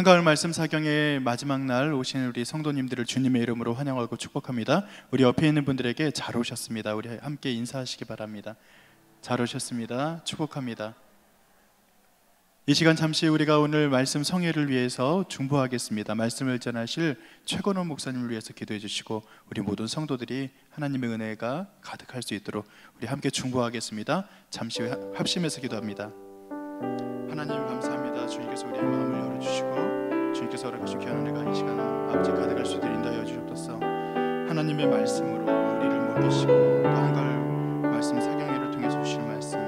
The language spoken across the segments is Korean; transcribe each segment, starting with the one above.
한가을 말씀 사경의 마지막 날 오신 우리 성도님들을 주님의 이름으로 환영하고 축복합니다. 우리 옆에 있는 분들에게 잘 오셨습니다. 우리 함께 인사하시기 바랍니다. 잘 오셨습니다. 축복합니다. 이 시간 잠시 우리가 오늘 말씀 성회를 위해서 중보하겠습니다. 말씀을 전하실 최건호 목사님을 위해서 기도해 주시고 우리 모든 성도들이 하나님의 은혜가 가득할 수 있도록 우리 함께 중보하겠습니다. 잠시 합심해서 기도합니다. 하나님 감사합니다. 주님께서 우리의 마음을 열어주시고 주님께서 허락하신 귀한 은혜가 이 시간 아버지 가득할 수 있도록 인도하여 주옵소서. 하나님의 말씀으로 우리를 먹이시고 또 한가을 말씀 사경회를 통해서 주실 말씀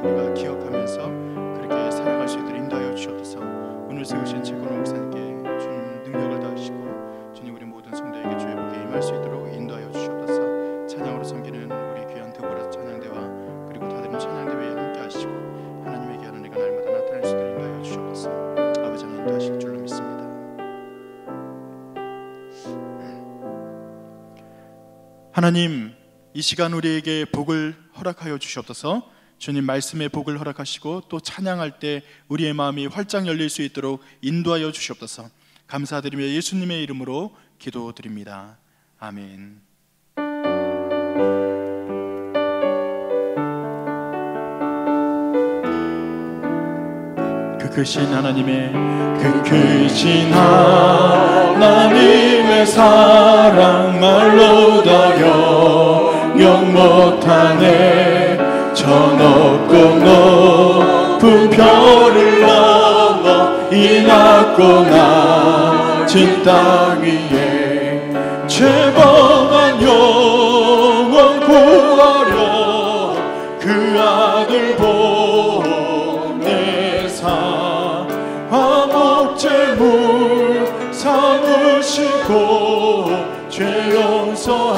우리가 기억하면서 그렇게 살아갈 수 있도록 인도하여 주옵소서. 오늘 세우신 최건호 목사님께 주님 능력을 더하시고 주님 우리 모든 성도에게 주의 복에 임할 수 있도록 인도하여 주옵소서. 찬양으로 섬기는 우리 귀한 드보라 찬양대와 그리고 다른 찬양대회에 함께 하시고 하나님의 귀한 은혜가 날마다 나타날 수 있도록 인도하여 주옵소서. 아버지 하나님 인도하실 줄로 믿습니다. 하나님, 이 시간 우리에게 복을 허락하여 주시옵소서. 주님 말씀의 복을 허락하시고 또 찬양할 때 우리의 마음이 활짝 열릴 수 있도록 인도하여 주시옵소서. 감사드리며 예수님의 이름으로 기도드립니다. 아멘. 크신 하나님의 사랑 말로 다 영영 못하네. 저 높고 높은 별을 넘어 이 낮고 낮은 땅 위에 죄범한 영혼 구하려 그 아들 보내사 화목제물 삼으시고 죄 용서하셨네.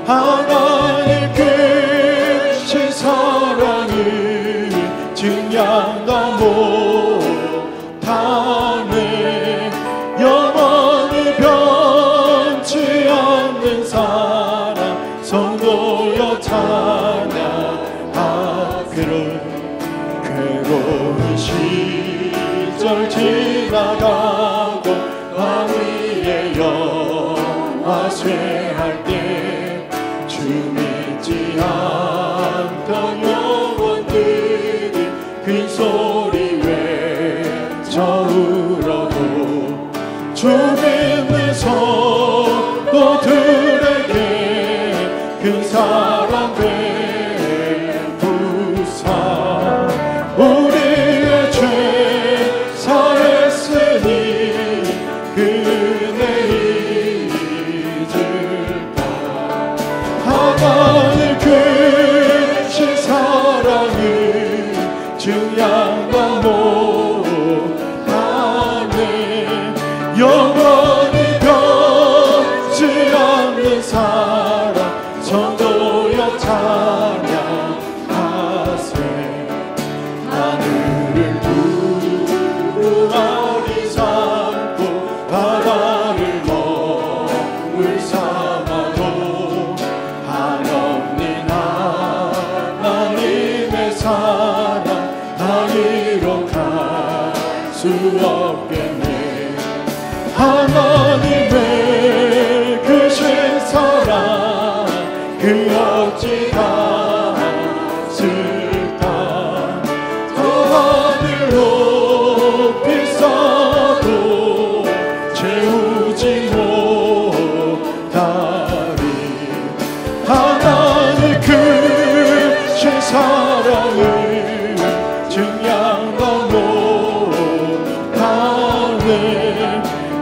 하나님 크신 사랑을 증량다 못하네. 영원히 변치 않는 사랑 성도여 찬양하. 괴로운 시절 지나가고 왕 위에 영화 쇠할 때 주 믿지 않던 영혼들이 큰 소리 외쳐 울어도 주 믿는 성도들에게 그 사랑 베푸사 우리의 죄 사했으니 그 은혜 잊을까. 하나님 크신 사랑을 증량다 못하네. 영원히 변치 않는 사랑 성도여 찬양하세. 하늘을 두루마리 삼고 바다를 먹물 삼아도 한없는 하나님의 사랑 다 이룩할 수 없겠네. 하나님의 크신 사랑 그 어찌 닿았을까. 더 하늘 높이 쌓아도 채우지 못하리. 하나님 크신 사랑을 증량다 못하네.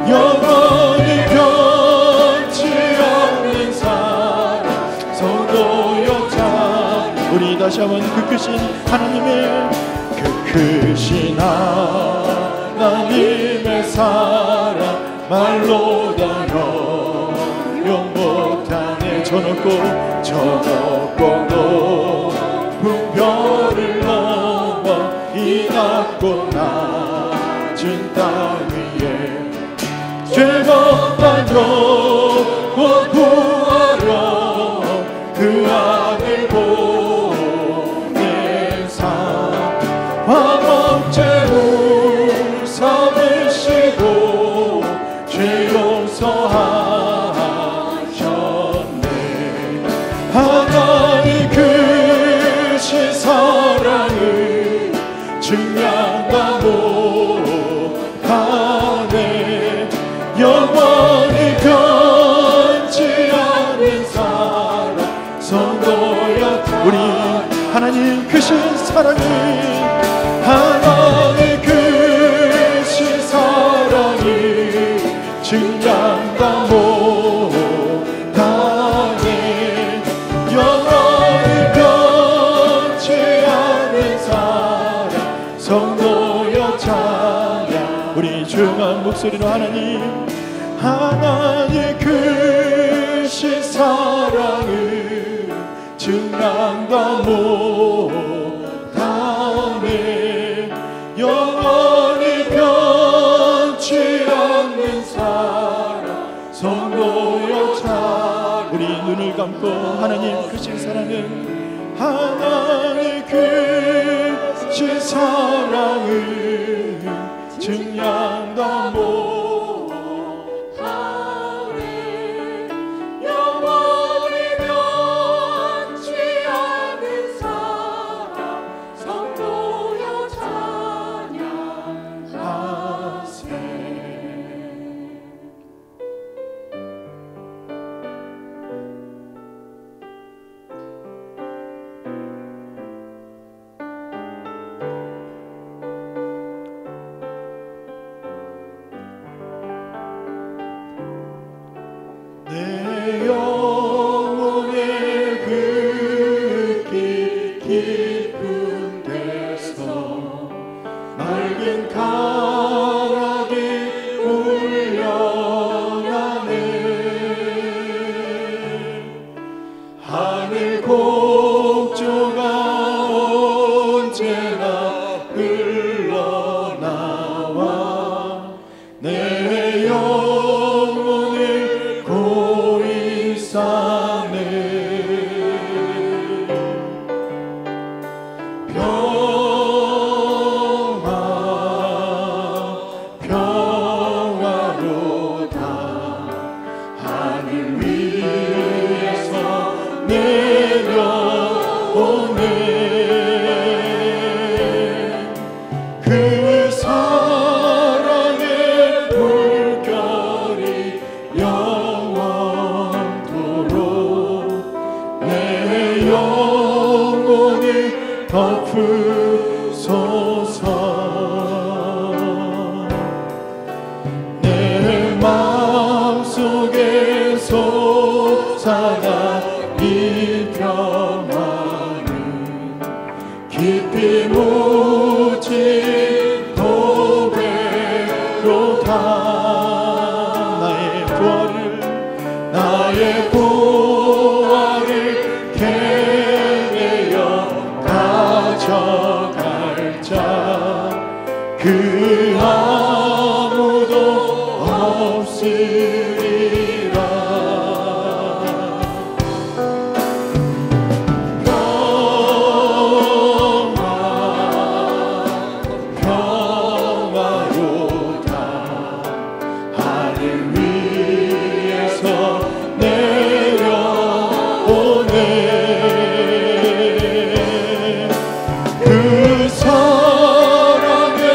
영원히 변치 않는 사랑 성도여 찬양. 우리 다시 한번 그 크신 하나님의 하나님의 사랑 말로 다 영영 못하네. 저 높고 높은 별을 넘어 이 낮고 낮은 땅 위에 죄범한 영혼 구하려 그 아들 보내사 화목제 크신 사랑을 증명하고 가네. 영원히 변치 않는 사랑 성도여. 우리 하나님 크신 사랑을, 하나님 크신 사랑을 증명하고 가네. 영원히 변치 않는 사랑 성도여 찬양. 우리 조용한 목소리로 하나님, 하나님 크신 사랑을 증명하고 가네. 영원히 변치 않는 사랑 성도여 찬양. 우리 눈을 감고 하나님 크신 사랑은, 하나님 크신 사랑을 증명하고 내 영혼의 그 깊은 데서 맑은 가락이 울려나네. 하늘 곡조가 언제나 흘러나와 내 영혼을 고이 싸네. 평화로다 하늘 위에서 내려오네. 그 사랑의 물결이 영원토록 내 영혼을 덮으소서. 내 마음속에 솟아나 이 평화는 깊이 묻힌 도배로다. 나의 부활을 캐내어 가져갈 자 그 아무도 없으리라. 평화로다 하늘 위에서 내려오네. 그 사랑의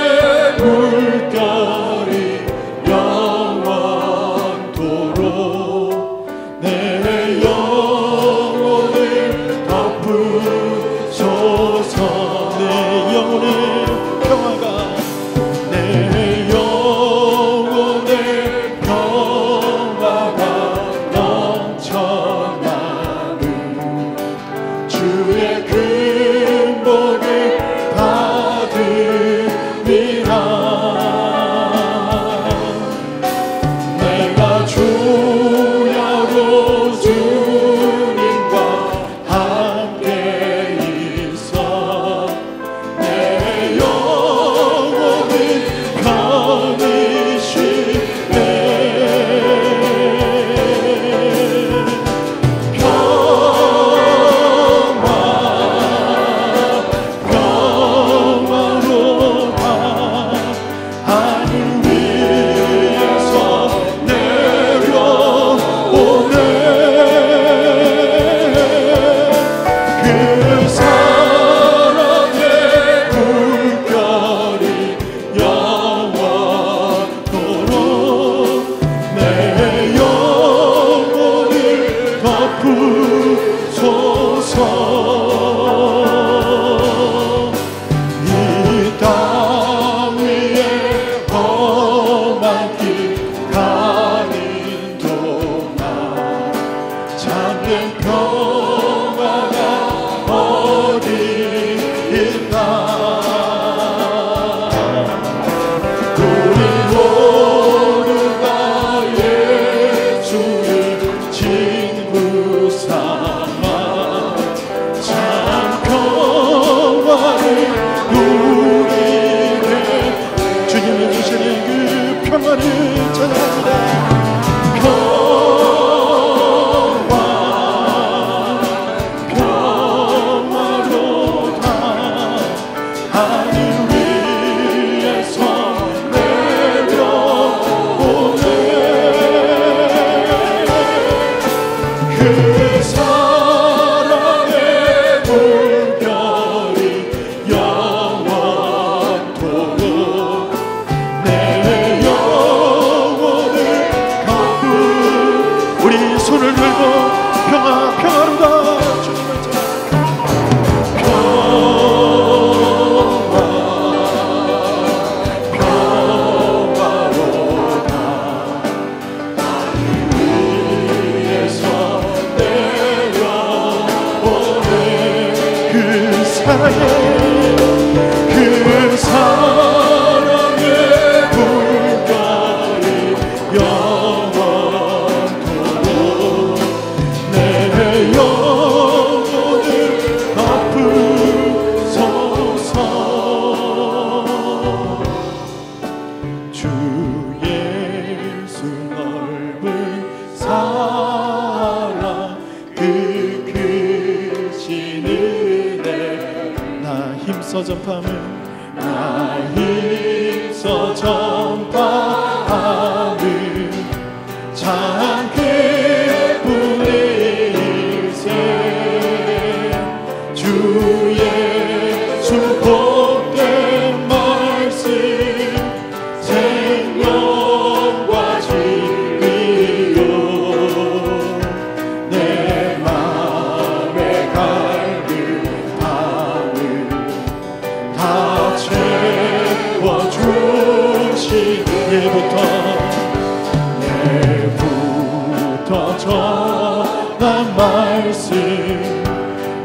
예부터 전한 말씀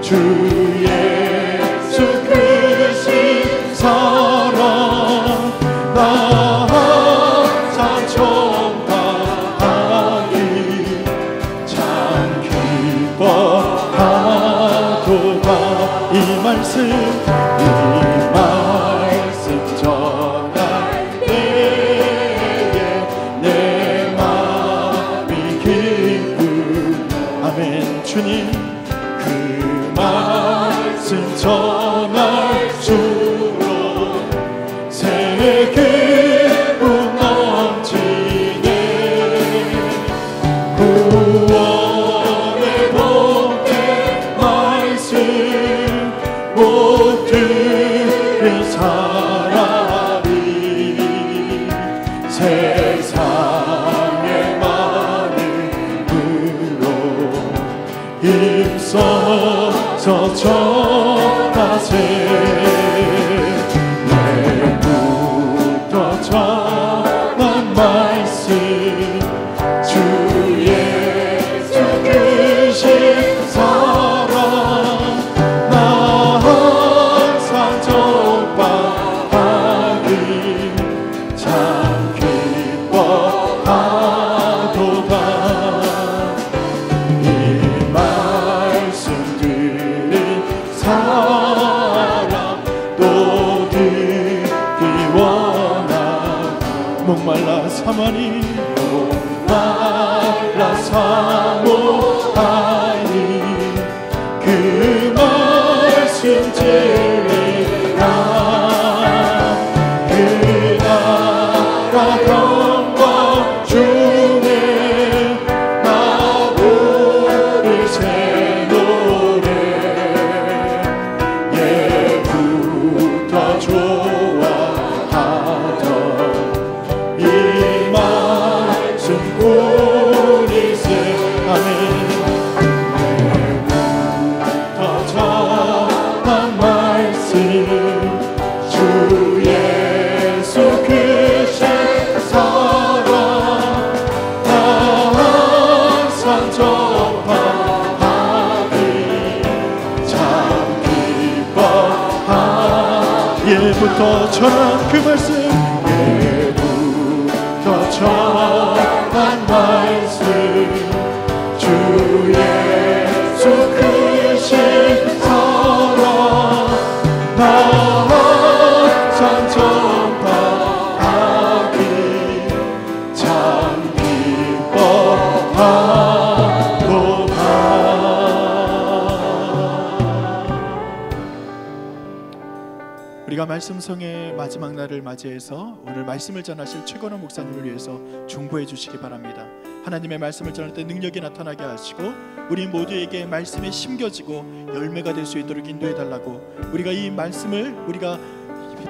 주 예수 크신 사랑 나 항상 전파하기 참 기뻐하도다. 이 말씀 전할 때에 내 마음이 기쁘. 아멘. 주님 그 말씀 전할수록 새 기쁨 넘치네. 구원의 복된 말씀 못 들은 사람이 세상의 많은 으로 힘써서 전하세. 내부터 전한 말씀 주 예수 크신 사랑 나 항상 전파하기 참 기뻐하도다. 이 말씀 들은 사람 또 듣기 원하. 목말라 사모하니 목말라 사모하니 그 말씀 진리라. 그 나라 영광 중에 나 부를 새 노래. 예부터 좋아하던 이 말씀 꾸리세. 아멘. 더 전한 말씀 주 예수 크신 사랑 나 항상 전파하기 참 기뻐하도다. 예부터 전한 그 말씀, 예부터 전한 말씀, 주 예수 크신 사랑 나 항상 전파하기 참 기뻐하도다. 우리가 말씀성의 마지막 날을 맞이해서 오늘 말씀을 전하실 최건호 목사님을 위해서 중보해 주시기 바랍니다. 하나님의 말씀을 전할 때 능력이 나타나게 하시고 우리 모두에게 말씀에 심겨지고 열매가 될 수 있도록 인도해 달라고, 우리가 이 말씀을 우리가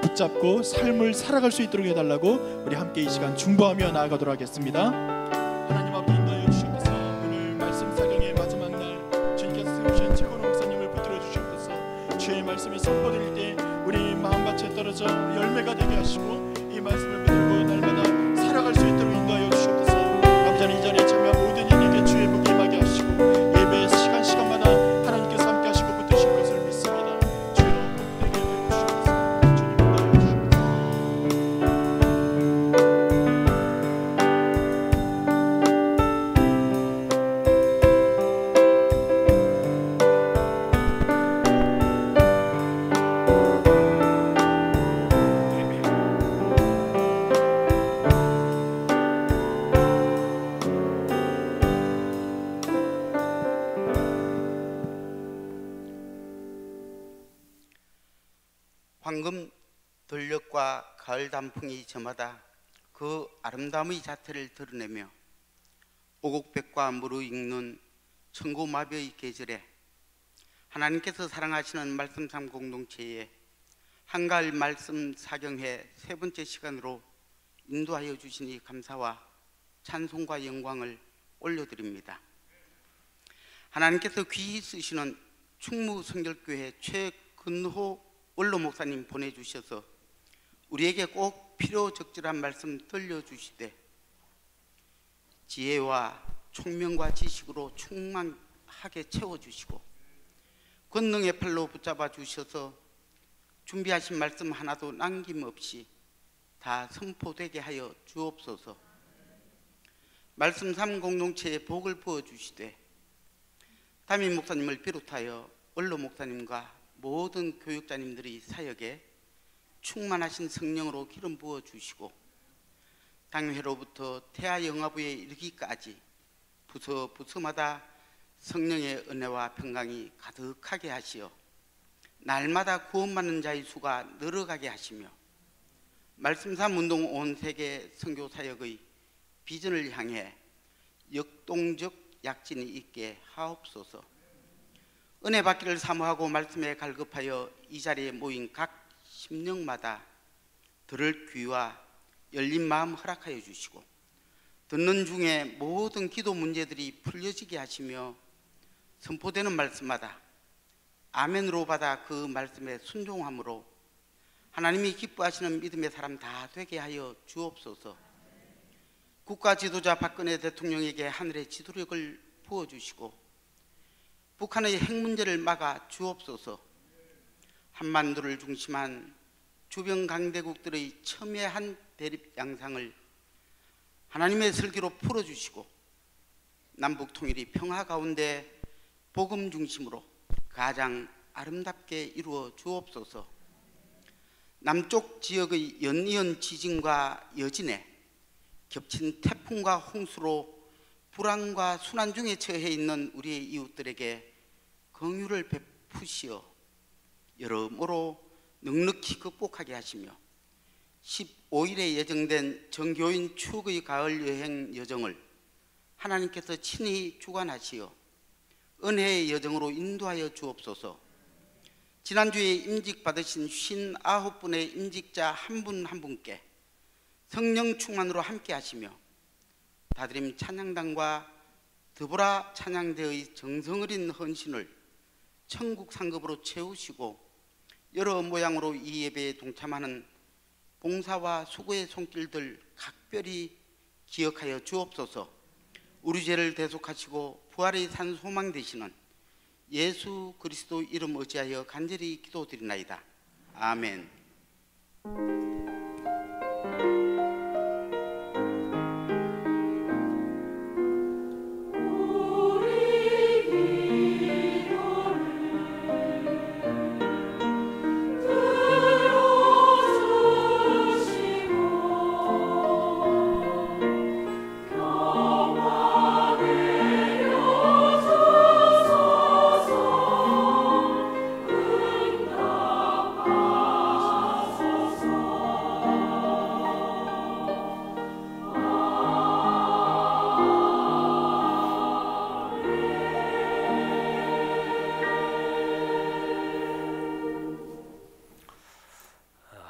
붙잡고 삶을 살아갈 수 있도록 해달라고 우리 함께 이 시간 중보하며 나아가도록 하겠습니다. 하나님 앞에 인도하여 주시옵소서. 오늘 말씀 사경의 마지막 날 주님께서 세우신 최건호 목사님을 붙들어 주시옵소서. 주의 말씀이 선포될 때 우리 마음밭에 떨어져 열매가 되게 하시고 이 말씀을 붙들고 날마다 살아갈 수 있도록 인도하여 주시옵소서. 아버지, 이 자리에 참여한 모든 이에게 주의 복이 임하게 하시고 예배 시간마다 하나님께서 함께 하시고 붙드실 것을 믿습니다. 주여 복되게 해 주시옵소서. 주님 인도하여 주시옵소서. 황금 들녘과 가을 단풍이 저마다 그 아름다움의 자태를 드러내며 오곡백과 무르익는 천고마비의 계절에 하나님께서 사랑하시는 말씀삼 공동체에 한가을 말씀 사경회 세 번째 시간으로 인도하여 주시니 감사와 찬송과 영광을 올려드립니다. 하나님께서 귀히 쓰시는 충무성결교회 최근호 원로 목사님 보내주셔서 우리에게 꼭 필요적절한 말씀 들려주시되 지혜와 총명과 지식으로 충만하게 채워주시고 권능의 팔로 붙잡아 주셔서 준비하신 말씀 하나도 남김없이 다 선포되게 하여 주옵소서. 말씀 삼 공동체에 복을 부어주시되 담임 목사님을 비롯하여 원로 목사님과 모든 교육자님들의 사역에 충만하신 성령으로 기름 부어 주시고 당회로부터 태아 영화부에 이르기까지 부서마다 성령의 은혜와 평강이 가득하게 하시어 날마다 구원받는 자의 수가 늘어가게 하시며 말씀삼 운동 온 세계 선교 사역의 비전을 향해 역동적 약진이 있게 하옵소서. 은혜 받기를 사모하고 말씀에 갈급하여 이 자리에 모인 각 심령마다 들을 귀와 열린 마음 허락하여 주시고 듣는 중에 모든 기도 문제들이 풀려지게 하시며 선포되는 말씀마다 아멘으로 받아 그 말씀에 순종함으로 하나님이 기뻐하시는 믿음의 사람 다 되게 하여 주옵소서. 국가 지도자 박근혜 대통령에게 하늘의 지도력을 부어주시고 북한의 핵 문제를 막아 주옵소서. 한반도를 중심한 주변 강대국들의 첨예한 대립 양상을 하나님의 설계로 풀어주시고 남북 통일이 평화 가운데 복음 중심으로 가장 아름답게 이루어 주옵소서. 남쪽 지역의 연이은 지진과 여진에 겹친 태풍과 홍수로 불안과 순환 중에 처해 있는 우리의 이웃들에게 긍휼을 베푸시어 여러모로 넉넉히 극복하게 하시며 15일에 예정된 정교인 추억의 가을 여행 여정을 하나님께서 친히 주관하시어 은혜의 여정으로 인도하여 주옵소서. 지난주에 임직받으신 59분의 임직자 한 분 한 분께 성령 충만으로 함께 하시며 다드림 찬양단과 드보라 찬양대의 정성어린 헌신을 천국 상급으로 채우시고 여러 모양으로 이 예배에 동참하는 봉사와 수고의 손길들 각별히 기억하여 주옵소서. 우리 죄를 대속하시고 부활의 산 소망 되시는 예수 그리스도 이름 의지하여 간절히 기도드리나이다. 아멘.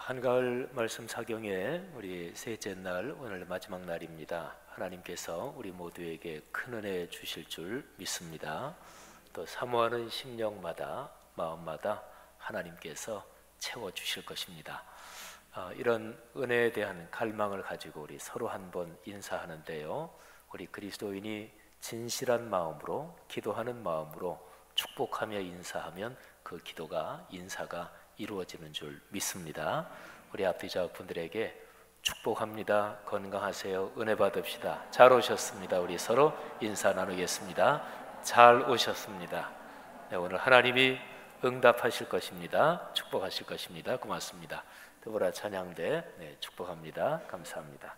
한가을 말씀 사경의 우리 셋째 날, 오늘 마지막 날입니다. 하나님께서 우리 모두에게 큰 은혜 주실 줄 믿습니다. 또 사모하는 심령마다, 마음마다 하나님께서 채워주실 것입니다. 이런 은혜에 대한 갈망을 가지고 우리 서로 한번 인사하는데요, 우리 그리스도인이 진실한 마음으로, 기도하는 마음으로 축복하며 인사하면 그 기도가, 인사가 이루어지는 줄 믿습니다. 우리 앞뒤자 분들에게 축복합니다. 건강하세요. 은혜 받읍시다. 잘 오셨습니다. 우리 서로 인사 나누겠습니다. 잘 오셨습니다. 네, 오늘 하나님이 응답하실 것입니다. 축복하실 것입니다. 고맙습니다. 드보라 찬양대 축복합니다. 감사합니다.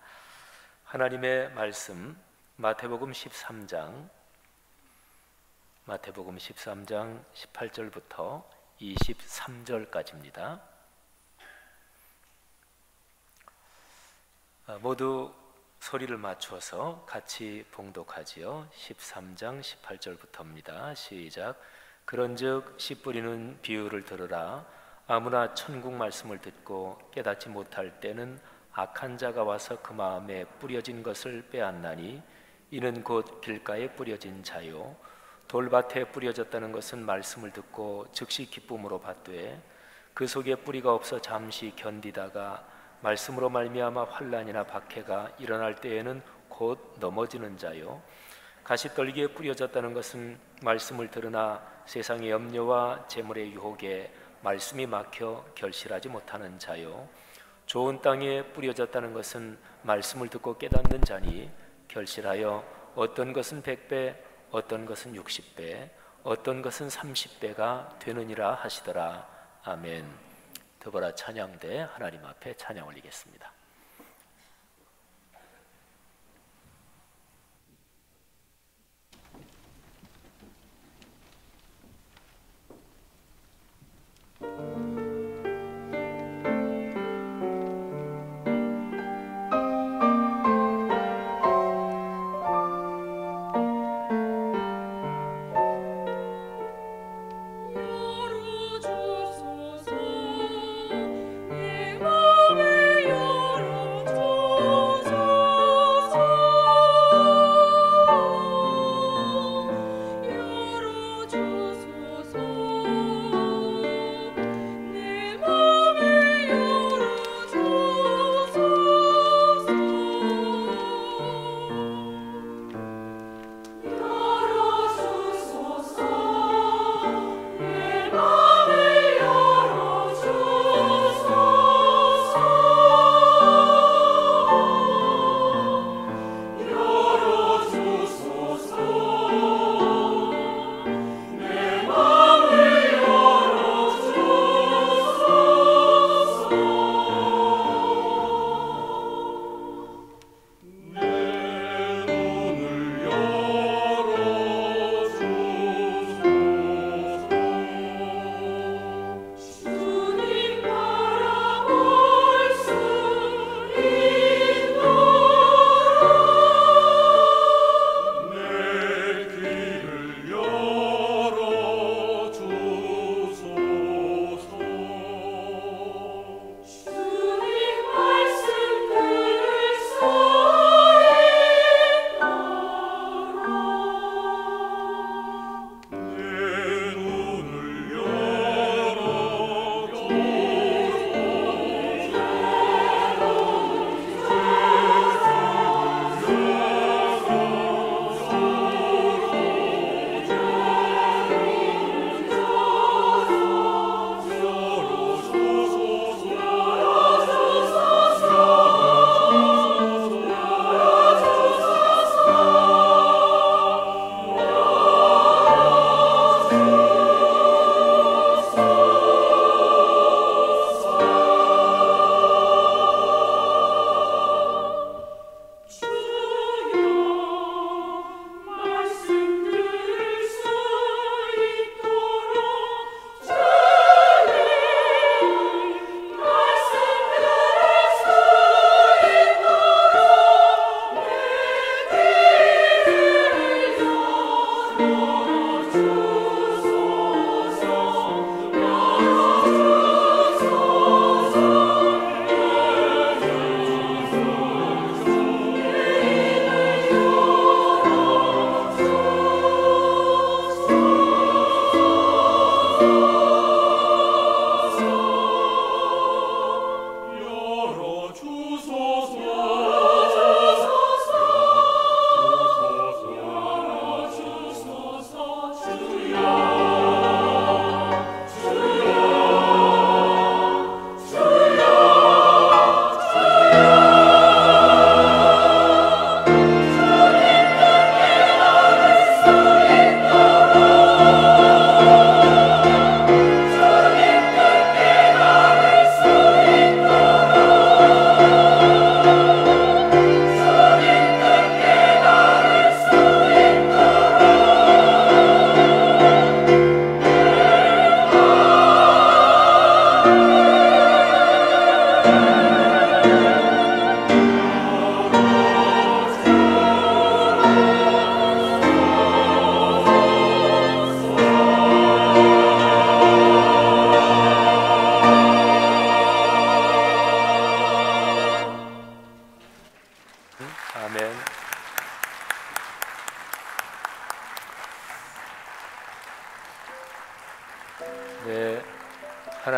하나님의 말씀 마태복음 13장 18절부터 23절까지입니다. 모두 소리를 맞춰서 같이 봉독하지요. 13장 18절부터입니다. 시작. 그런즉 씨 뿌리는 비유를 들으라. 아무나 천국 말씀을 듣고 깨닫지 못할 때는 악한 자가 와서 그 마음에 뿌려진 것을 빼앗나니 이는 곧 길가에 뿌려진 자요 돌밭에 뿌려졌다는 것은 말씀을 듣고 즉시 기쁨으로 받되 그 속에 뿌리가 없어 잠시 견디다가 말씀으로 말미암아 환난이나 박해가 일어날 때에는 곧 넘어지는 자요 가시떨기에 뿌려졌다는 것은 말씀을 들으나 세상의 염려와 재물의 유혹에 말씀이 막혀 결실하지 못하는 자요 좋은 땅에 뿌려졌다는 것은 말씀을 듣고 깨닫는 자니 결실하여 어떤 것은 100배, 어떤 것은 60배, 어떤 것은 30배가 되느니라 하시더라. 아멘. 드보라 찬양대 하나님 앞에 찬양 올리겠습니다. 내 맘에 열어주소서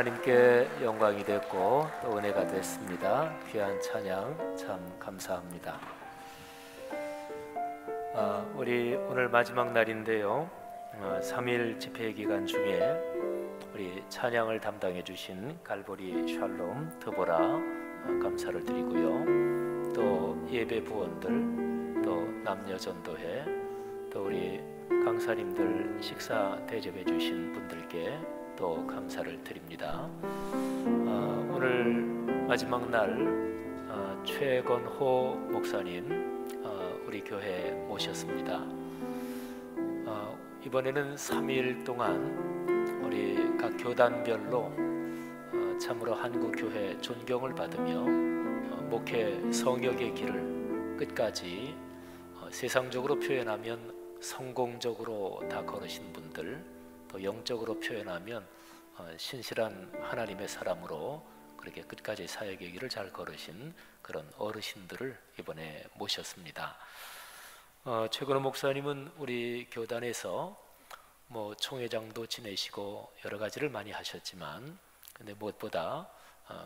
하나님께 영광이 됐고 또 은혜가 됐습니다. 귀한 찬양 참 감사합니다. 우리 오늘 마지막 날인데요, 3일 집회 기간 중에 우리 찬양을 담당해 주신 갈보리 샬롬 드보라 감사를 드리고요, 또 예배 부원들, 또 남녀 전도회, 또 우리 강사님들 식사 대접해 주신 분들께 또 감사를 드립니다. 오늘 마지막 날 최건호 목사님 우리 교회에 모셨습니다. 이번에는 3일 동안 우리 각 교단별로 참으로 한국교회 존경을 받으며 목회 성역의 길을 끝까지 세상적으로 표현하면 성공적으로 다 걸으신 분들, 또 영적으로 표현하면 신실한 하나님의 사람으로 그렇게 끝까지 사역의 길을 잘 걸으신 그런 어르신들을 이번에 모셨습니다. 최근호 목사님은 우리 교단에서 뭐 총회장도 지내시고 여러 가지를 많이 하셨지만, 근데 무엇보다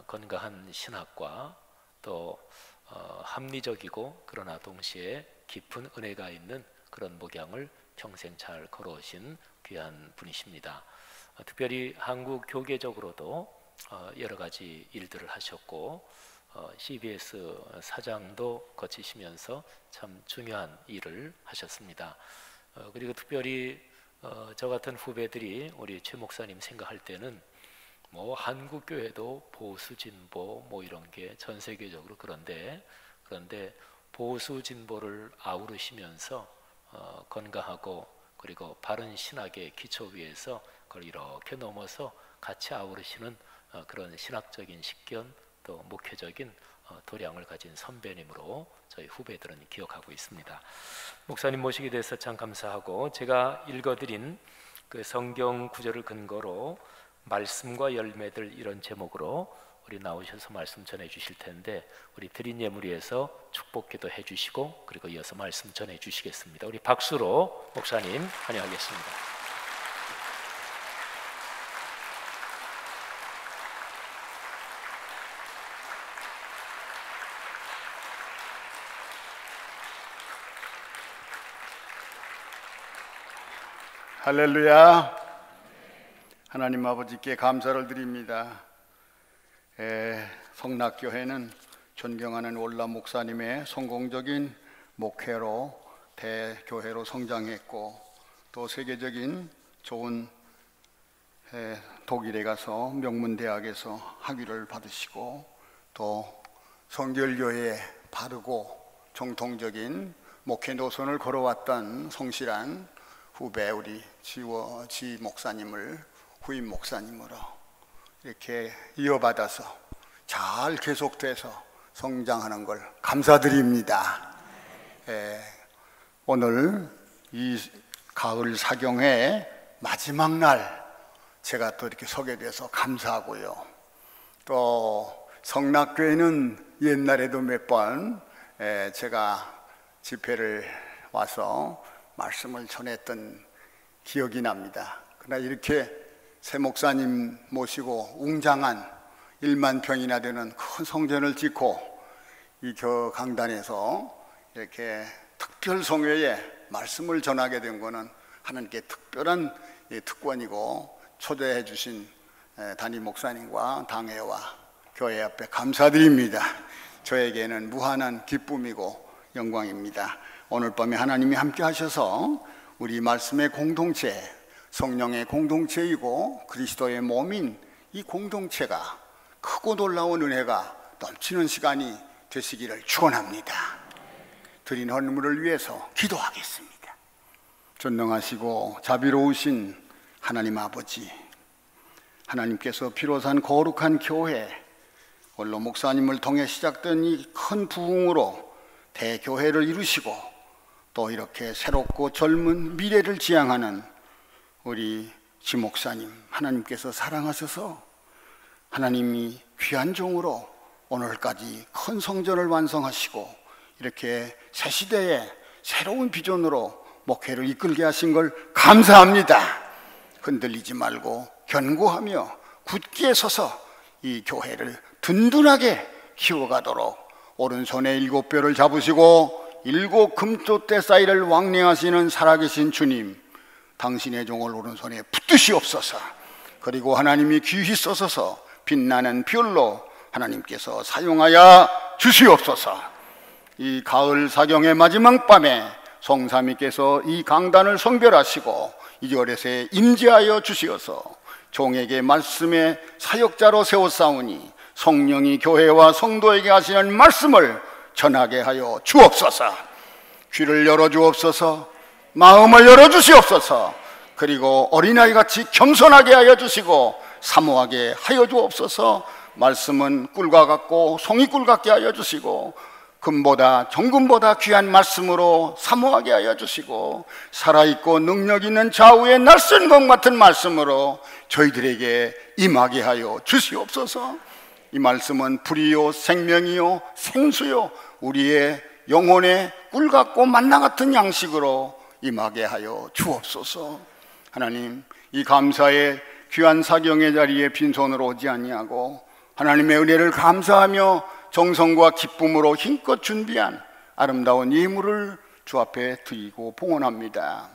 건강한 신학과 또 합리적이고 그러나 동시에 깊은 은혜가 있는 그런 목양을 평생 잘 걸어오신 귀한 분이십니다. 특별히 한국 교계적으로도 여러 가지 일들을 하셨고 CBS 사장도 거치시면서 참 중요한 일을 하셨습니다. 그리고 특별히 저 같은 후배들이 우리 최 목사님 생각할 때는 뭐 한국 교회도 보수 진보 뭐 이런 게 전 세계적으로 그런데 보수 진보를 아우르시면서 건강하고 그리고 바른 신학의 기초 위에서 그걸 이렇게 넘어서 같이 아우르시는 그런 신학적인 식견 또 목회적인 도량을 가진 선배님으로 저희 후배들은 기억하고 있습니다. 목사님 모시게 돼서 참 감사하고, 제가 읽어드린 그 성경 구절을 근거로 말씀과 열매들 이런 제목으로 우리 나오셔서 말씀 전해 주실 텐데, 우리 드린 예물 위해서 축복기도 해주시고 그리고 이어서 말씀 전해 주시겠습니다. 우리 박수로 목사님 환영하겠습니다. 할렐루야. 하나님 아버지께 감사를 드립니다. 성락교회는 존경하는 올라 목사님의 성공적인 목회로 대교회로 성장했고, 또 세계적인 좋은 독일에 가서 명문대학에서 학위를 받으시고, 또 성결교회에 바르고 정통적인 목회 노선을 걸어왔던 성실한 후배 우리 지 목사님을 후임 목사님으로 이렇게 이어받아서 잘 계속돼서 성장하는 걸 감사드립니다. 오늘 이 가을 사경회 마지막 날 제가 또 이렇게 서게 돼서 감사하고요. 또 성락교회는 옛날에도 몇 번 제가 집회를 와서 말씀을 전했던 기억이 납니다. 그러나 이렇게 새 목사님 모시고 웅장한 1만 평이나 되는 큰 성전을 짓고 이 강단에서 이렇게 특별 성회에 말씀을 전하게 된 것은 하나님께 특별한 특권이고, 초대해 주신 담임 목사님과 당회와 교회 앞에 감사드립니다. 저에게는 무한한 기쁨이고 영광입니다. 오늘 밤에 하나님이 함께 하셔서 우리 말씀의 공동체, 성령의 공동체이고 그리스도의 몸인 이 공동체가 크고 놀라운 은혜가 넘치는 시간이 되시기를 축원합니다. 드린 헌물을 위해서 기도하겠습니다. 전능하시고 자비로우신 하나님 아버지, 하나님께서 피로 산 거룩한 교회, 원로 목사님을 통해 시작된 이 큰 부흥으로 대교회를 이루시고, 또 이렇게 새롭고 젊은 미래를 지향하는 우리 지 목사님 하나님께서 사랑하셔서 하나님이 귀한 종으로 오늘까지 큰 성전을 완성하시고 이렇게 새 시대의 새로운 비전으로 목회를 이끌게 하신 걸 감사합니다. 흔들리지 말고 견고하며 굳게 서서 이 교회를 든든하게 키워가도록 오른손에 7뼈를 잡으시고 7 금토대 사이를 왕래하시는 살아계신 주님, 당신의 종을 오른손에 붙드시옵소서. 그리고 하나님이 귀히 써서서 빛나는 별로 하나님께서 사용하여 주시옵소서. 이 가을 사경의 마지막 밤에 성삼위께서 이 강단을 성별하시고 이절에서 임재하여 주시어서 종에게 말씀의 사역자로 세워싸우니 성령이 교회와 성도에게 하시는 말씀을 전하게 하여 주옵소서. 귀를 열어주옵소서. 마음을 열어주시옵소서. 그리고 어린아이같이 겸손하게 하여 주시고 사모하게 하여 주옵소서. 말씀은 꿀과 같고 송이꿀 같게 하여 주시고 금보다 정금보다 귀한 말씀으로 사모하게 하여 주시고 살아있고 능력 있는 좌우의 날쌘 검 같은 말씀으로 저희들에게 임하게 하여 주시옵소서. 이 말씀은 불이요 생명이요 생수요 우리의 영혼의 꿀 같고 만나 같은 양식으로 임하게 하여 주옵소서. 하나님, 이 감사의 귀한 사경의 자리에 빈손으로 오지 아니하고 하나님의 은혜를 감사하며 정성과 기쁨으로 힘껏 준비한 아름다운 예물을 주 앞에 드리고 봉헌합니다.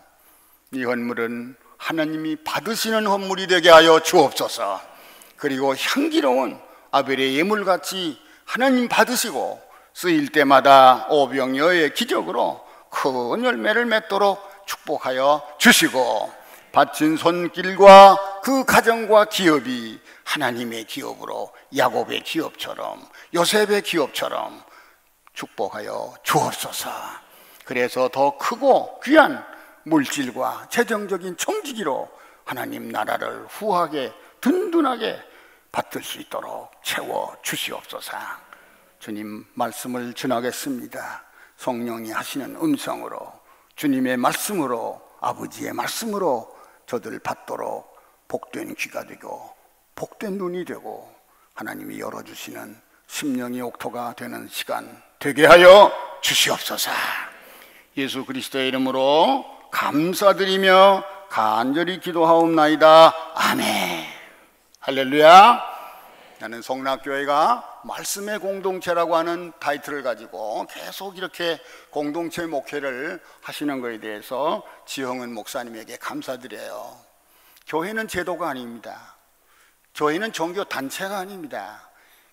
이 헌물은 하나님이 받으시는 헌물이 되게 하여 주옵소서. 그리고 향기로운 아벨의 예물같이 하나님 받으시고 쓰일 때마다 오병이어의 기적으로 큰 열매를 맺도록 축복하여 주시고 바친 손길과 그 가정과 기업이 하나님의 기업으로 야곱의 기업처럼 요셉의 기업처럼 축복하여 주옵소서. 그래서 더 크고 귀한 물질과 재정적인 청지기로 하나님 나라를 후하게 든든하게 받들 수 있도록 채워 주시옵소서. 주님 말씀을 전하겠습니다. 성령이 하시는 음성으로 주님의 말씀으로 아버지의 말씀으로 저들 받도록 복된 귀가 되고 복된 눈이 되고 하나님이 열어주시는 심령의 옥토가 되는 시간 되게 하여 주시옵소서. 예수 그리스도의 이름으로 감사드리며 간절히 기도하옵나이다. 아멘. 할렐루야. 나는 성락교회가 말씀의 공동체라고 하는 타이틀을 가지고 계속 이렇게 공동체 목회를 하시는 것에 대해서 지형은 목사님에게 감사드려요. 교회는 제도가 아닙니다. 교회는 종교 단체가 아닙니다.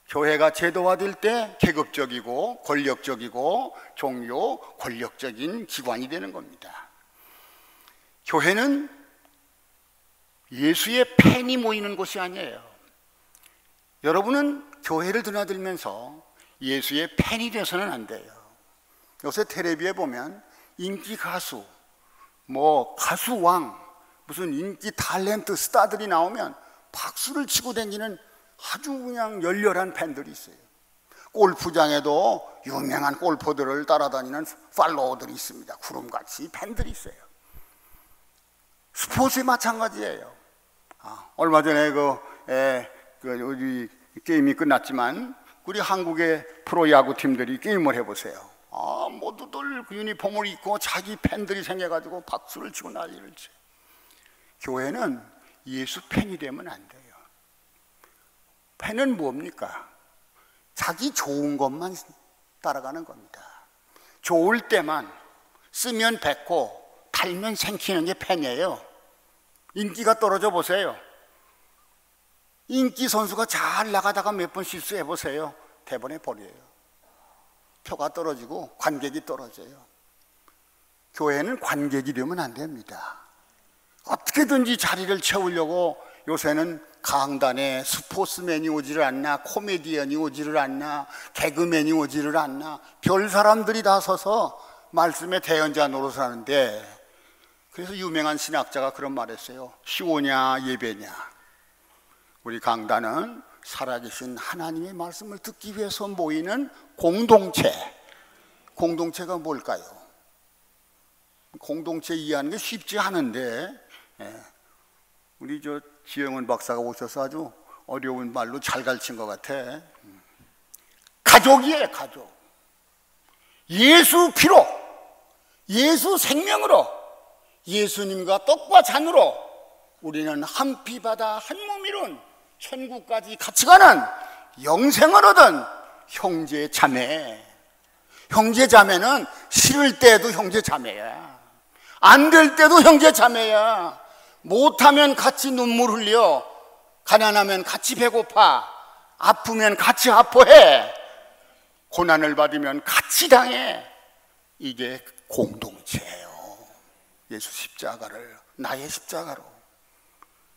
교회가 제도화될 때 계급적이고 권력적이고 종교 권력적인 기관이 되는 겁니다. 교회는 예수의 팬이 모이는 곳이 아니에요. 여러분은 교회를 드나들면서 예수의 팬이 돼서는 안 돼요. 요새 텔레비에 보면 인기 가수, 가수왕, 무슨 인기 탤런트 스타들이 나오면 박수를 치고 다니는 아주 그냥 열렬한 팬들이 있어요. 골프장에도 유명한 골퍼들을 따라다니는 팔로워들이 있습니다. 구름같이 팬들이 있어요. 스포츠에 마찬가지예요. 얼마 전에 우리 게임이 끝났지만 우리 한국의 프로야구 팀들이 게임을 해보세요. 모두들 그 유니폼을 입고 자기 팬들이 생겨가지고 박수를 치고 난리를 쳐요. 교회는 예수 팬이 되면 안 돼요. 팬은 뭡니까? 자기 좋은 것만 따라가는 겁니다. 좋을 때만 쓰면 뱉고 달면 생기는 게 팬이에요. 인기가 떨어져 보세요. 인기 선수가 잘 나가다가 몇 번 실수해 보세요. 대번에 버려요. 표가 떨어지고 관객이 떨어져요. 교회는 관객이 되면 안 됩니다. 어떻게든지 자리를 채우려고 요새는 강단에 스포츠맨이 오지를 않나, 코미디언이 오지를 않나, 개그맨이 오지를 않나, 별 사람들이 다 서서 말씀의 대연자 노릇을 하는데, 그래서 유명한 신학자가 그런 말 했어요. 시오냐 예배냐. 우리 강단은 살아계신 하나님의 말씀을 듣기 위해서 모이는 공동체. 공동체가 뭘까요? 공동체 이해하는 게 쉽지 않은데, 우리 지영은 박사가 오셔서 아주 어려운 말로 잘 가르친 것 같아. 가족이에요, 가족. 예수 피로, 예수 생명으로, 예수님과 떡과 잔으로 우리는 한 피 받아 한 몸 이룬 천국까지 같이 가는 영생을 얻은 형제 자매. 형제 자매는 싫을 때도 형제 자매야. 안 될 때도 형제 자매야. 못하면 같이 눈물 흘려. 가난하면 같이 배고파. 아프면 같이 아파해. 고난을 받으면 같이 당해. 이게 공동체예요. 예수 십자가를 나의 십자가로,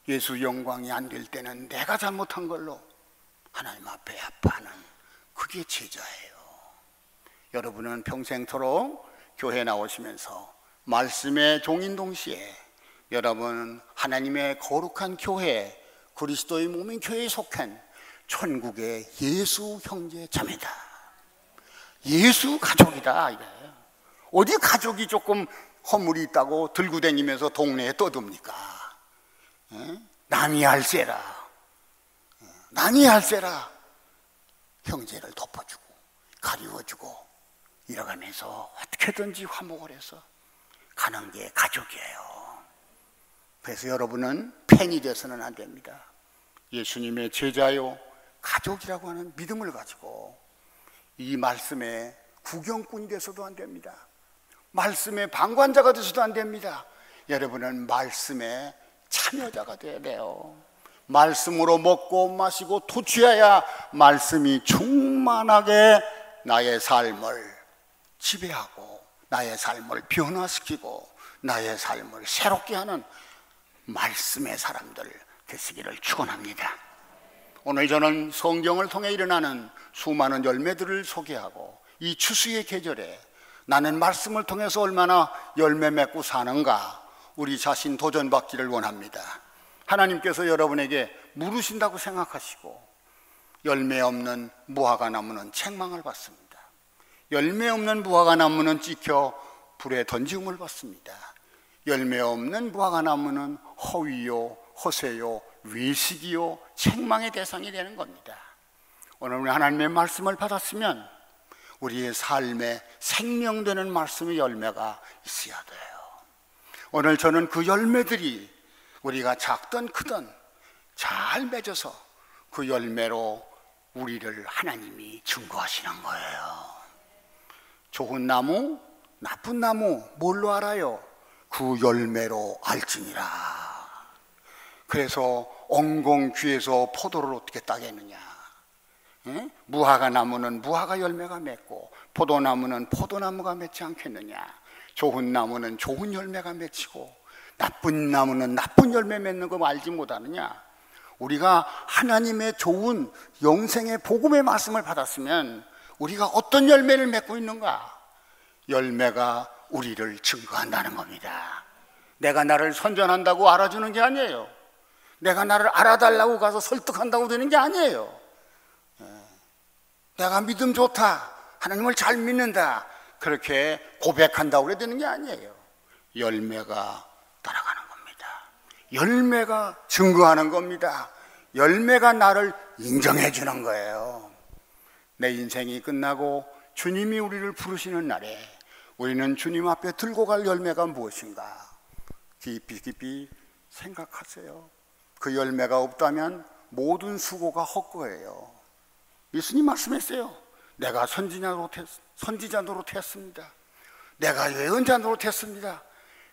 예수 영광이 안 될 때는 내가 잘못한 걸로 하나님 앞에 아파하는, 그게 제자예요. 여러분은 평생토록 교회 나오시면서 말씀의 종인 동시에 여러분 하나님의 거룩한 교회, 그리스도의 몸인 교회에 속한 천국의 예수 형제 자매다. 예수 가족이다 이거예요. 어디 가족이 조금 허물이 있다고 들고 다니면서 동네에 떠듭니까? 남이 할세라, 남이 할세라. 형제를 덮어주고 가리워주고 이러가면서 어떻게든지 화목을 해서 가는 게 가족이에요. 그래서 여러분은 팬이 돼서는 안 됩니다. 예수님의 제자요 가족이라고 하는 믿음을 가지고 이 말씀의 구경꾼이 돼서도 안 됩니다. 말씀의 방관자가 돼서도 안 됩니다. 여러분은 말씀의 참여자가 돼야 돼요. 말씀으로 먹고 마시고 토취해야 말씀이 충만하게 나의 삶을 지배하고 나의 삶을 변화시키고 나의 삶을 새롭게 하는 말씀의 사람들 되시기를 축원합니다. 오늘 저는 성경을 통해 일어나는 수많은 열매들을 소개하고 이 추수의 계절에 나는 말씀을 통해서 얼마나 열매 맺고 사는가 우리 자신 도전받기를 원합니다. 하나님께서 여러분에게 물으신다고 생각하시고 열매 없는 무화과 나무는 책망을 받습니다. 열매 없는 무화과 나무는 찍혀 불에 던짐을 받습니다. 열매 없는 무화과 나무는 허위요, 허세요, 외식이요, 책망의 대상이 되는 겁니다. 오늘 우리 하나님의 말씀을 받았으면 우리의 삶에 생명되는 말씀의 열매가 있어야 돼요. 오늘 저는 그 열매들이 우리가 작든 크든 잘 맺어서 그 열매로 우리를 하나님이 증거하시는 거예요. 좋은 나무, 나쁜 나무 뭘로 알아요? 그 열매로 알지니라. 그래서 엉겅퀴에서 포도를 어떻게 따겠느냐? 무화과 나무는 무화과 열매가 맺고 포도나무는 포도나무가 맺지 않겠느냐? 좋은 나무는 좋은 열매가 맺히고 나쁜 나무는 나쁜 열매 맺는 거 알지 못하느냐? 우리가 하나님의 좋은 영생의 복음의 말씀을 받았으면 우리가 어떤 열매를 맺고 있는가? 열매가 우리를 증거한다는 겁니다. 내가 나를 선전한다고 알아주는 게 아니에요. 내가 나를 알아달라고 가서 설득한다고 되는 게 아니에요. 내가 믿음 좋다, 하나님을 잘 믿는다, 그렇게 고백한다고 그래야 되는 게 아니에요. 열매가 따라가는 겁니다. 열매가 증거하는 겁니다. 열매가 나를 인정해 주는 거예요. 내 인생이 끝나고 주님이 우리를 부르시는 날에 우리는 주님 앞에 들고 갈 열매가 무엇인가? 깊이 생각하세요. 그 열매가 없다면 모든 수고가 헛거예요. 예수님 말씀했어요. 내가 선지자 노릇했습니다. 내가 예언자 노릇했습니다.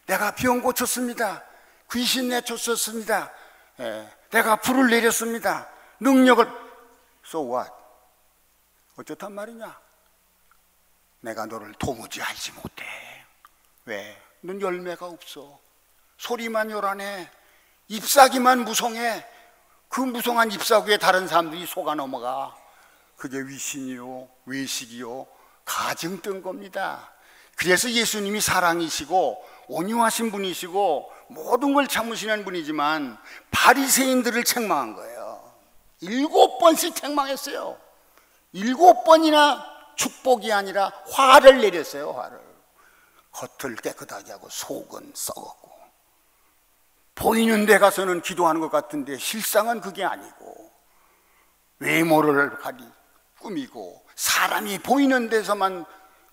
내가 병 고쳤습니다. 귀신 내쫓았습니다. 내가 불을 내렸습니다. 능력을. So what? 어쩌단 말이냐? 내가 너를 도무지 알지 못해. 왜? 넌 열매가 없어. 소리만 요란해. 잎사귀만 무성해. 그 무성한 잎사귀에 다른 사람들이 속아 넘어가. 그게 위신이요, 외식이요, 가증 뜬 겁니다. 그래서 예수님이 사랑이시고 온유하신 분이시고 모든 걸 참으시는 분이지만 바리새인들을 책망한 거예요. 7번씩 책망했어요. 7번이나 축복이 아니라 화를 내렸어요. 화를. 겉을 깨끗하게 하고 속은 썩었고, 보이는 데 가서는 기도하는 것 같은데 실상은 그게 아니고, 외모를 꾸미고 사람이 보이는 데서만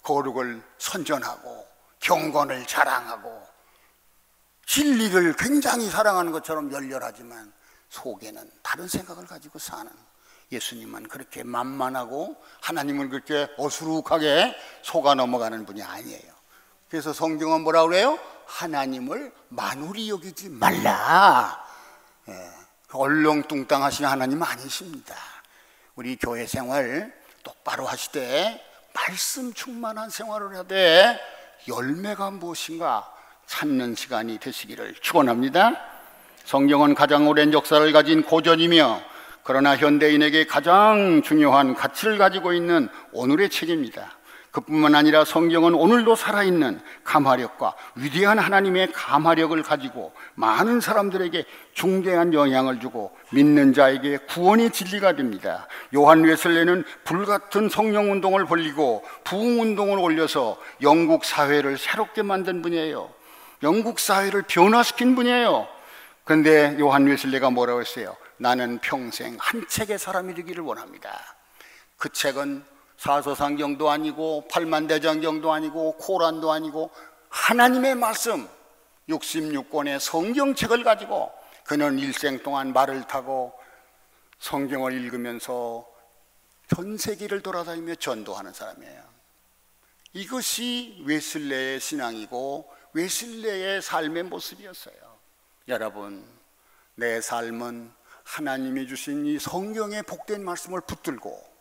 거룩을 선전하고 경건을 자랑하고 진리를 굉장히 사랑하는 것처럼 열렬하지만 속에는 다른 생각을 가지고 사는, 예수님은 그렇게 만만하고 하나님을 그렇게 어수룩하게 속아 넘어가는 분이 아니에요. 그래서 성경은 뭐라 그래요? 하나님을 만홀히 여기지 말라. 얼렁뚱땅하신 하나님 아니십니다. 우리 교회 생활 똑바로 하시되 말씀 충만한 생활을 하되 열매가 무엇인가 찾는 시간이 되시기를 축원합니다. 성경은 가장 오랜 역사를 가진 고전이며 그러나 현대인에게 가장 중요한 가치를 가지고 있는 오늘의 책입니다. 그뿐만 아니라 성경은 오늘도 살아있는 감화력과 위대한 하나님의 감화력을 가지고 많은 사람들에게 중대한 영향을 주고 믿는 자에게 구원의 진리가 됩니다. 요한 웨슬레는 불같은 성령운동을 벌이고 부흥운동을 올려서 영국 사회를 새롭게 만든 분이에요. 영국 사회를 변화시킨 분이에요. 그런데 요한 웨슬레가 뭐라고 했어요? 나는 평생 한 책의 사람이 되기를 원합니다. 그 책은 사서상경도 아니고 팔만대장경도 아니고 코란도 아니고 하나님의 말씀 66권의 성경책을 가지고 그는 일생 동안 말을 타고 성경을 읽으면서 전 세계를 돌아다니며 전도하는 사람이에요. 이것이 웨슬레의 신앙이고 웨슬레의 삶의 모습이었어요. 여러분, 내 삶은 하나님이 주신 이 성경의 복된 말씀을 붙들고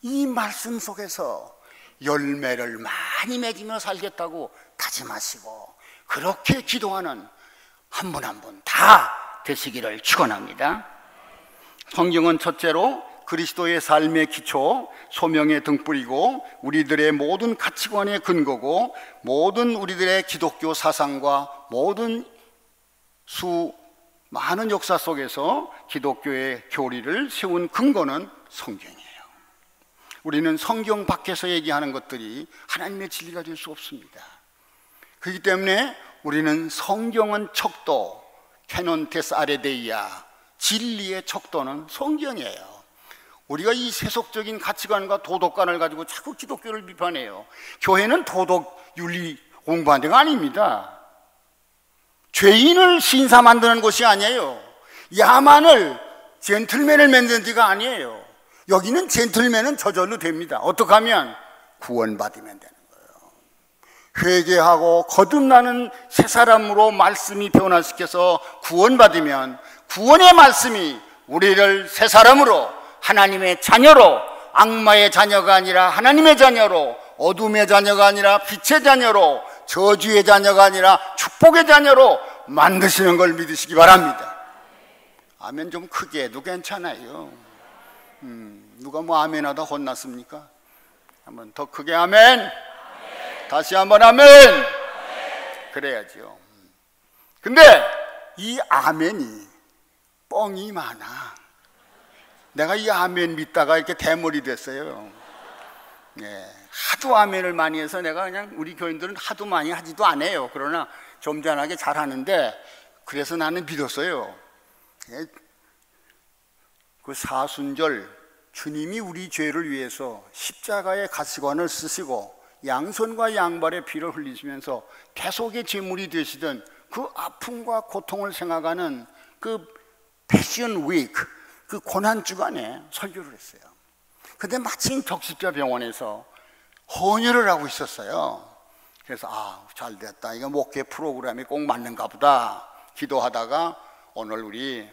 이 말씀 속에서 열매를 많이 맺으며 살겠다고 다짐하시고 그렇게 기도하는 한 분 한 분 다 되시기를 축원합니다. 성경은 첫째로 그리스도의 삶의 기초, 소명의 등불이고 우리들의 모든 가치관의 근거고 모든 우리들의 기독교 사상과 모든 많은 역사 속에서 기독교의 교리를 세운 근거는 성경이에요. 우리는 성경 밖에서 얘기하는 것들이 하나님의 진리가 될 수 없습니다. 그렇기 때문에 우리는 성경은 척도, 캐논테스 아레데이아, 진리의 척도는 성경이에요. 우리가 이 세속적인 가치관과 도덕관을 가지고 자꾸 기독교를 비판해요. 교회는 도덕, 윤리 공부하는 데가 아닙니다. 죄인을 신사 만드는 곳이 아니에요. 야만을, 젠틀맨을 만드는 데가 아니에요. 여기는 젠틀맨은 저절로 됩니다. 어떻게 하면? 구원받으면 되는 거예요. 회개하고 거듭나는 새 사람으로 말씀이 변화시켜서 구원받으면 구원의 말씀이 우리를 새 사람으로, 하나님의 자녀로, 악마의 자녀가 아니라 하나님의 자녀로, 어둠의 자녀가 아니라 빛의 자녀로, 저주의 자녀가 아니라 축복의 자녀로 만드시는 걸 믿으시기 바랍니다. 아멘 좀 크게 해도 괜찮아요. 누가 뭐 아멘 하다 혼났습니까? 한번 더 크게 아멘. 아멘. 다시 한번 아멘. 아멘. 그래야죠. 근데 이 아멘이 뻥이 많아. 내가 이 아멘 믿다가 이렇게 대머리 됐어요. 하도 아멘을 많이 해서 내가 그냥 우리 교인들은 하도 많이 하지도 않아요. 그러나 점잖하게 잘하는데 그래서 나는 믿었어요. 그 사순절 주님이 우리 죄를 위해서 십자가의 가시관을 쓰시고 양손과 양발의 피를 흘리시면서 대속의 제물이 되시던 그 아픔과 고통을 생각하는 그 패션 위크, 그 고난 주간에 설교를 했어요. 근데 마침 적십자병원에서 헌혈을 하고 있었어요. 그래서 잘 됐다. 이거 목회 프로그램이 꼭 맞는가 보다 기도하다가 오늘 우리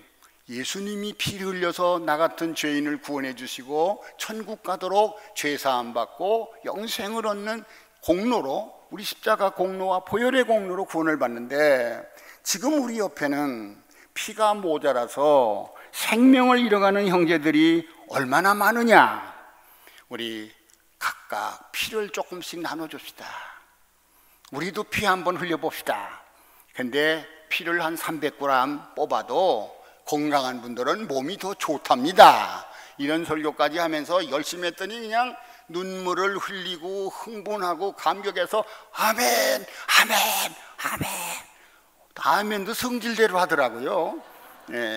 예수님이 피를 흘려서 나 같은 죄인을 구원해 주시고 천국 가도록 죄사함 받고 영생을 얻는 공로로, 우리 십자가 공로와 보혈의 공로로 구원을 받는데 지금 우리 옆에는 피가 모자라서 생명을 잃어가는 형제들이 얼마나 많으냐. 우리 각각 피를 조금씩 나눠줍시다. 우리도 피 한번 흘려봅시다. 근데 피를 한 300g 뽑아도 건강한 분들은 몸이 더 좋답니다. 이런 설교까지 하면서 열심히 했더니 그냥 눈물을 흘리고 흥분하고 감격해서 아멘, 아멘, 아멘. 아멘도 성질대로 하더라고요.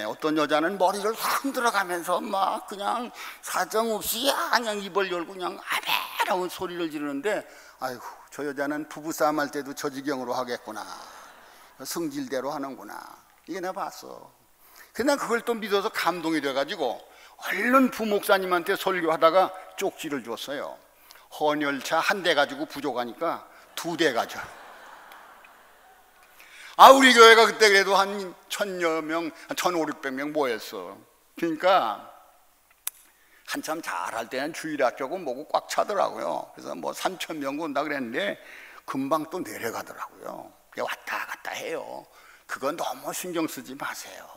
어떤 여자는 머리를 흔들어가면서 막 그냥 사정없이 그냥 입을 열고 그냥 아멘하고 소리를 지르는데, 아이고 저 여자는 부부싸움 할 때도 저 지경으로 하겠구나. 성질대로 하는구나. 이게 내가 봤어. 그냥 그걸 또 믿어서 감동이 돼가지고 얼른 부목사님한테 설교하다가 쪽지를 줬어요. 헌혈차 한 대 가지고 부족하니까 2대 가져. 우리 교회가 그때 그래도 한 1000여 명, 1500명 모였어. 그러니까 한참 잘할 때는 주일학교고 뭐고 꽉 차더라고요. 그래서 뭐 3000명 온다 그랬는데 금방 또 내려가더라고요. 왔다 갔다 해요. 그건 너무 신경 쓰지 마세요.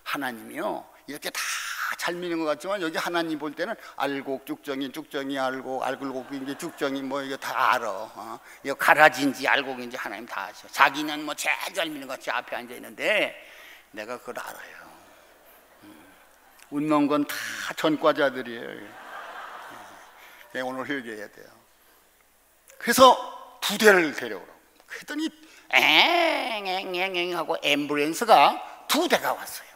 하나님이요, 이렇게 다 잘 미는 것 같지만 여기 하나님 볼 때는 알곡, 쭉정이 알곡, 알곡인지 쭉정이 뭐 이거 다 알아. 이거 가라지인지 알곡인지 하나님 다 아셔. 자기는 뭐 제일 잘 미는 것 같이 앞에 앉아 있는데 내가 그걸 알아요. 웃는 건 다 전과자들이에요. 오늘 회개해야 돼요. 그래서 2대를 데려오라고. 그랬더니 앵앵앵앵 하고 앰뷸런스가 2대가 왔어요.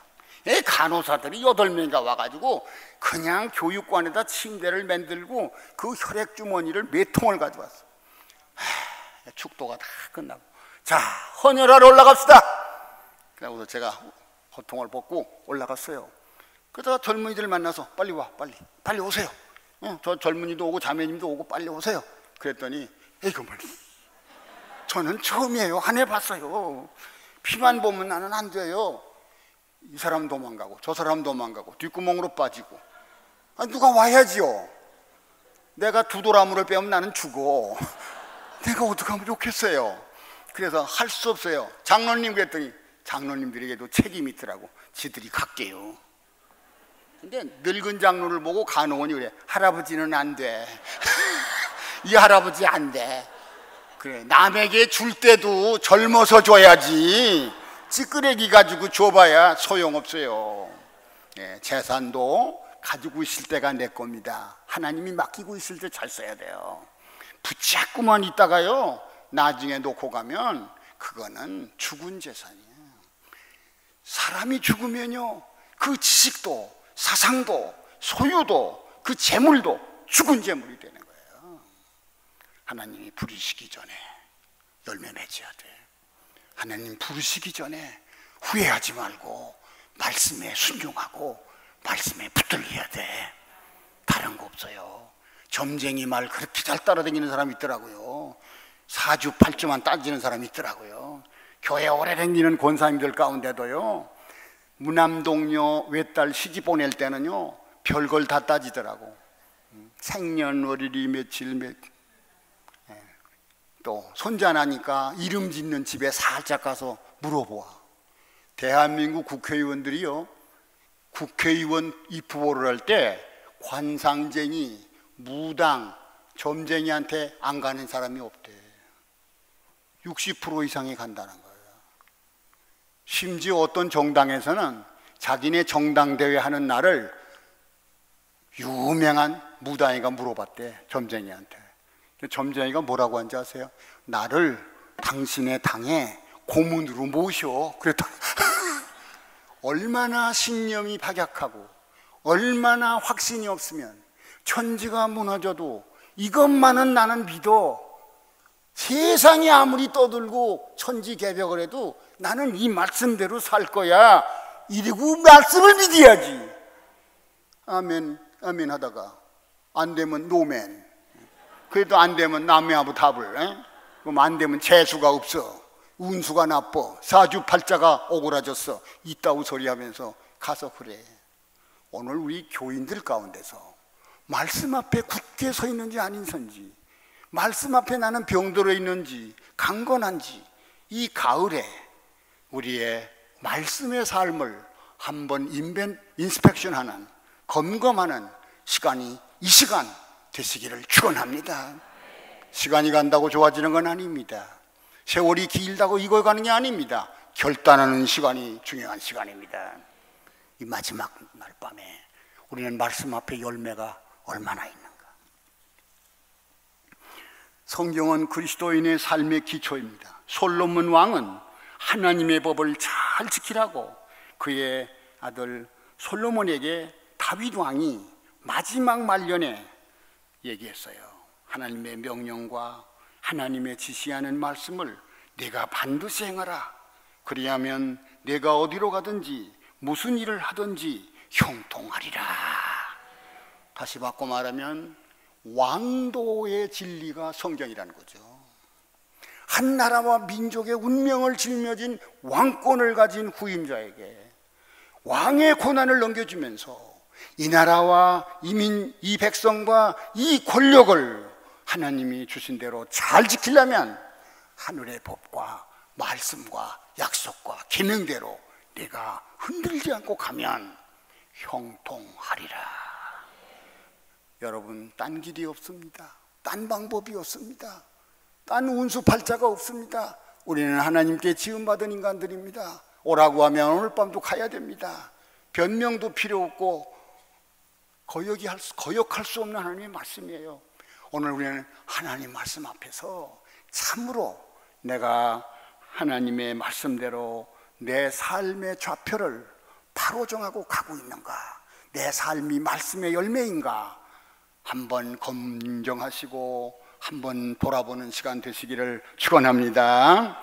간호사들이 8명이가 와가지고 그냥 교육관에다 침대를 만들고 그 혈액주머니를 몇 통을 가져왔어. 축도가 다 끝나고, 자, 헌혈하러 올라갑시다. 그래서 제가 호통을 벗고 올라갔어요. 그러다가 젊은이들 만나서 빨리 와, 빨리 오세요. 저 젊은이도 오고 자매님도 오고 빨리 오세요. 그랬더니 에이그머니, 저는 처음이에요. 안 해봤어요. 피만 보면 나는 안 돼요. 이 사람 도망가고 저 사람 도망가고 뒷구멍으로 빠지고. 누가 와야지요. 내가 두도라물을 빼면 나는 죽어. 내가 어떻게 하면 좋겠어요. 그래서 할 수 없어요. 장로님 그랬더니 장로님들에게도 책임이 있더라고. 지들이 갈게요. 근데 늙은 장로를 보고 간호원이 그래, 할아버지는 안 돼. 이 할아버지 안 돼. 그래, 남에게 줄 때도 젊어서 줘야지. 찌끄레기 가지고 줘봐야 소용없어요. 재산도 가지고 있을 때가 내 겁니다. 하나님이 맡기고 있을 때 잘 써야 돼요. 붙잡고만 있다가요, 나중에 놓고 가면 그거는 죽은 재산이에요. 사람이 죽으면요, 그 지식도 사상도 소유도 그 재물도 죽은 재물이 되는 거예요. 하나님이 부르시기 전에 열매 맺어야 돼. 하나님 부르시기 전에 후회하지 말고 말씀에 순종하고 말씀에 붙들려야 돼. 다른 거 없어요. 점쟁이 말 그렇게 잘 따라다니는 사람이 있더라고요. 사주팔주만 따지는 사람이 있더라고요. 교회 오래 다니는 권사님들 가운데도요, 무남동녀 외딸 시집 보낼 때는요 별걸 다 따지더라고. 생년월일이 며칠 또 손자 나니까 이름 짓는 집에 살짝 가서 물어보아. 대한민국 국회의원들이요, 국회의원 입후보를 할 때 관상쟁이, 무당, 점쟁이한테 안 가는 사람이 없대. 60% 이상이 간다는 거예요. 심지어 어떤 정당에서는 자기네 정당대회 하는 날을 유명한 무당이가 물어봤대, 점쟁이한테. 점쟁이가 뭐라고 한지 아세요? 나를 당신의 당에 고문으로 모셔. 그랬더니 얼마나 신념이 박약하고 얼마나 확신이 없으면 천지가 무너져도 이것만은 나는 믿어. 세상이 아무리 떠들고 천지개벽을 해도 나는 이 말씀대로 살 거야. 이러고 말씀을 믿어야지. 아멘, 아멘 하다가 안 되면 노멘. 그래도 안 되면 남해하고 답을. 그럼 안 되면 재수가 없어. 운수가 나빠. 사주팔자가 오그라졌어. 이따구 소리 하면서 가서 그래. 오늘 우리 교인들 가운데서 말씀 앞에 굳게 서 있는지 아닌지, 말씀 앞에 나는 병들어 있는지 강건한지, 이 가을에 우리의 말씀의 삶을 한번 인스펙션하는, 점검하는 시간이 이 시간 되시기를 축원합니다. 시간이 간다고 좋아지는 건 아닙니다. 세월이 길다고 이거 가는 게 아닙니다. 결단하는 시간이 중요한 시간입니다. 이 마지막 날 밤에 우리는 말씀 앞에 열매가 얼마나 있는가. 성경은 그리스도인의 삶의 기초입니다. 솔로몬 왕은 하나님의 법을 잘 지키라고 그의 아들 솔로몬에게 다윗 왕이 마지막 말년에 얘기했어요. 하나님의 명령과 하나님의 지시하는 말씀을 내가 반드시 행하라. 그리하면 내가 어디로 가든지 무슨 일을 하든지 형통하리라. 다시 바꿔 말하면 왕도의 진리가 성경이라는 거죠. 한 나라와 민족의 운명을 짊어진 왕권을 가진 후임자에게 왕의 고난을 넘겨주면서 이 나라와 이 백성과 이 권력을 하나님이 주신 대로 잘 지키려면 하늘의 법과 말씀과 약속과 계명대로 내가 흔들지 않고 가면 형통하리라. 여러분, 딴 길이 없습니다. 딴 방법이 없습니다. 딴 운수팔자가 없습니다. 우리는 하나님께 지음받은 인간들입니다. 오라고 하면 오늘 밤도 가야 됩니다. 변명도 필요 없고 거역할 수 없는 하나님의 말씀이에요. 오늘 우리는 하나님 말씀 앞에서 참으로 내가 하나님의 말씀대로 내 삶의 좌표를 바로 정하고 가고 있는가, 내 삶이 말씀의 열매인가 한번 검증하시고 한번 돌아보는 시간 되시기를 축원합니다.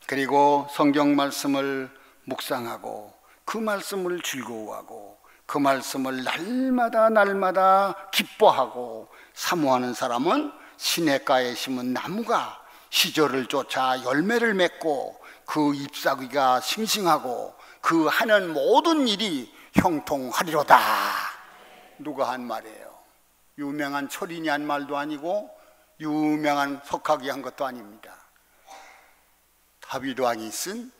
그리고 성경 말씀을 묵상하고 그 말씀을 즐거워하고 그 말씀을 날마다 기뻐하고 사모하는 사람은 시냇가에 심은 나무가 시절을 쫓아 열매를 맺고 그 잎사귀가 싱싱하고 그 하는 모든 일이 형통하리로다. 누가 한 말이에요? 유명한 철인이 한 말도 아니고 유명한 석학이 한 것도 아닙니다. 다윗 왕이 쓴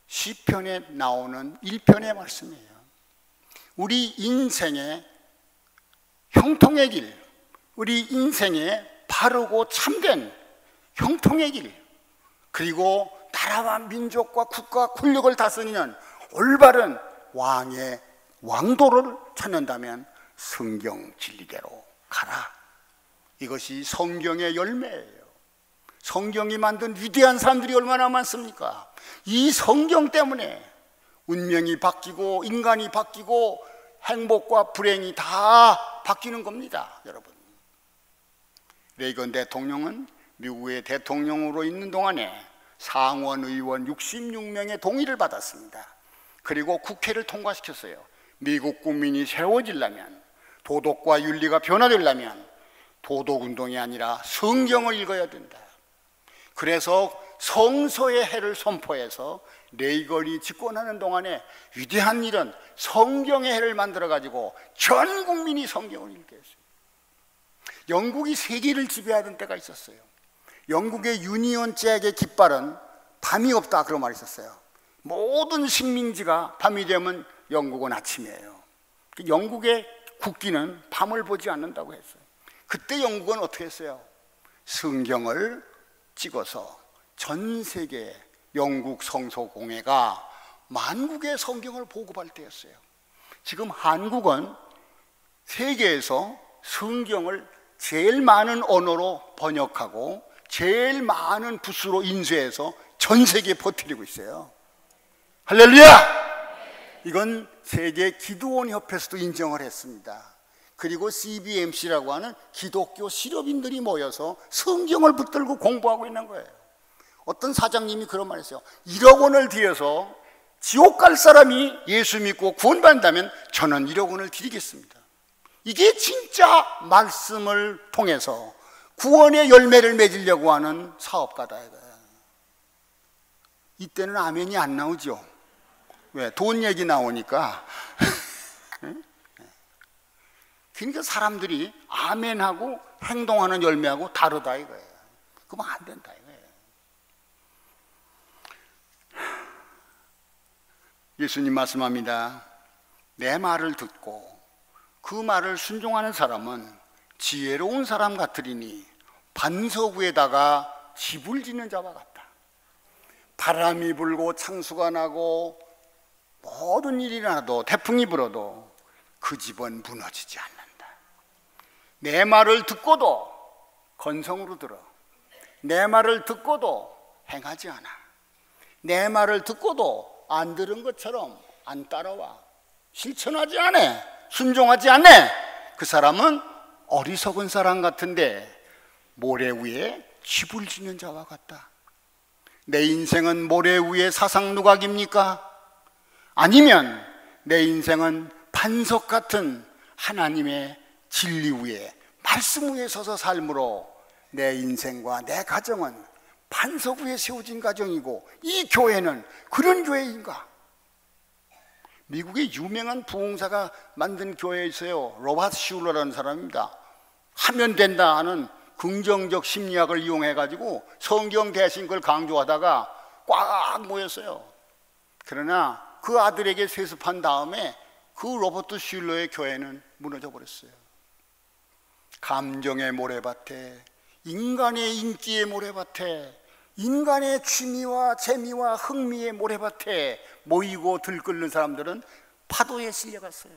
시편에 나오는 1편의 말씀이에요. 우리 인생의 형통의 길, 우리 인생의 바르고 참된 형통의 길, 그리고 나라와 민족과 국가 권력을 다스리는 올바른 왕의 왕도를 찾는다면 성경 진리대로 가라. 이것이 성경의 열매예요. 성경이 만든 위대한 사람들이 얼마나 많습니까? 이 성경 때문에 운명이 바뀌고 인간이 바뀌고 행복과 불행이 다 바뀌는 겁니다, 여러분. 레이건 대통령은 미국의 대통령으로 있는 동안에 상원 의원 66명의 동의를 받았습니다. 그리고 국회를 통과시켰어요. 미국 국민이 새로워지려면, 도덕과 윤리가 변화되려면 도덕운동이 아니라 성경을 읽어야 된다. 그래서 성서의 해를 선포해서 레이건이 집권하는 동안에 위대한 일은 성경의 해를 만들어가지고 전 국민이 성경을 읽게 했어요. 영국이 세계를 지배하던 때가 있었어요. 영국의 유니온 잭의 깃발은 밤이 없다, 그런 말이 있었어요. 모든 식민지가 밤이 되면 영국은 아침이에요. 영국의 국기는 밤을 보지 않는다고 했어요. 그때 영국은 어떻게 했어요? 성경을 찍어서 전 세계 영국 성서공회가 만국의 성경을 보급할 때였어요. 지금 한국은 세계에서 성경을 제일 많은 언어로 번역하고 제일 많은 부수로 인쇄해서 전 세계에 퍼뜨리고 있어요. 할렐루야! 이건 세계 기도원 협회에서도 인정을 했습니다. 그리고 CBMC라고 하는 기독교 실업인들이 모여서 성경을 붙들고 공부하고 있는 거예요. 어떤 사장님이 그런 말 했어요. 1억 원을 들여서 지옥 갈 사람이 예수 믿고 구원받는다면 저는 1억 원을 드리겠습니다. 이게 진짜 말씀을 통해서 구원의 열매를 맺으려고 하는 사업가다 이거야. 이때는 아멘이 안 나오죠. 왜? 돈 얘기 나오니까. 그러니까 사람들이 아멘하고 행동하는 열매하고 다르다 이거예요. 그러면 안 된다 이거예요. 예수님 말씀합니다. 내 말을 듣고 그 말을 순종하는 사람은 지혜로운 사람 같으리니 반석 위에다가 집을 짓는 자와 같다. 바람이 불고 창수가 나고 모든 일이 나도 태풍이 불어도 그 집은 무너지지 않는다. 내 말을 듣고도 건성으로 들어. 내 말을 듣고도 행하지 않아. 내 말을 듣고도 안 들은 것처럼 안 따라와. 실천하지 않아. 순종하지 않아. 그 사람은 어리석은 사람 같은데 모래 위에 집을 짓는 자와 같다. 내 인생은 모래 위에 사상 누각입니까? 아니면 내 인생은 반석 같은 하나님의 진리 위에, 말씀 위에 서서 삶으로 내 인생과 내 가정은 반석 위에 세워진 가정이고, 이 교회는 그런 교회인가? 미국의 유명한 부흥사가 만든 교회에 있어요. 로버트 슐러라는 사람입니다. 하면 된다 하는 긍정적 심리학을 이용해 가지고 성경 대신 그걸 강조하다가 꽉 모였어요. 그러나 그 아들에게 세습한 다음에 그 로버트 슐러의 교회는 무너져 버렸어요. 감정의 모래밭에, 인간의 인기의 모래밭에, 인간의 취미와 재미와 흥미의 모래밭에 모이고 들끓는 사람들은 파도에 실려갔어요.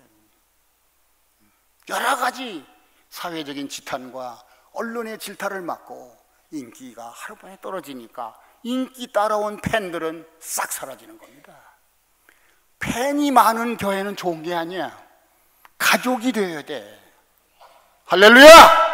여러 가지 사회적인 지탄과 언론의 질타를 맞고 인기가 하루만에 떨어지니까 인기 따라온 팬들은 싹 사라지는 겁니다. 팬이 많은 교회는 좋은 게 아니야. 가족이 되어야 돼. 할렐루야!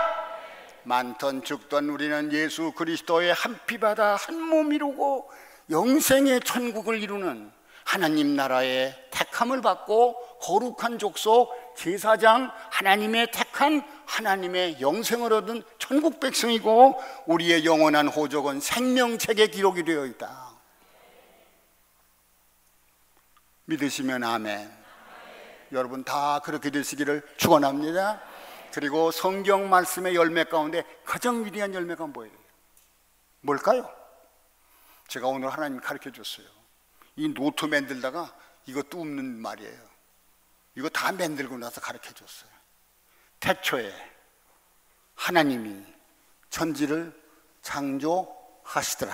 많던 죽던 우리는 예수 그리스도의 한 피바다 한 몸 이루고 영생의 천국을 이루는 하나님 나라의 택함을 받고 거룩한 족속 제사장, 하나님의 택한 하나님의 영생을 얻은 천국 백성이고, 우리의 영원한 호적은 생명책에 기록이 되어 있다. 믿으시면 아멘. 여러분 다 그렇게 되시기를 축원합니다. 그리고 성경 말씀의 열매 가운데 가장 위대한 열매가 뭐예요? 뭘까요? 제가 오늘 하나님 가르쳐 줬어요. 이 노트 만들다가 이것도 없는 말이에요. 이거 다 만들고 나서 가르쳐 줬어요. 태초에 하나님이 천지를 창조하시더라.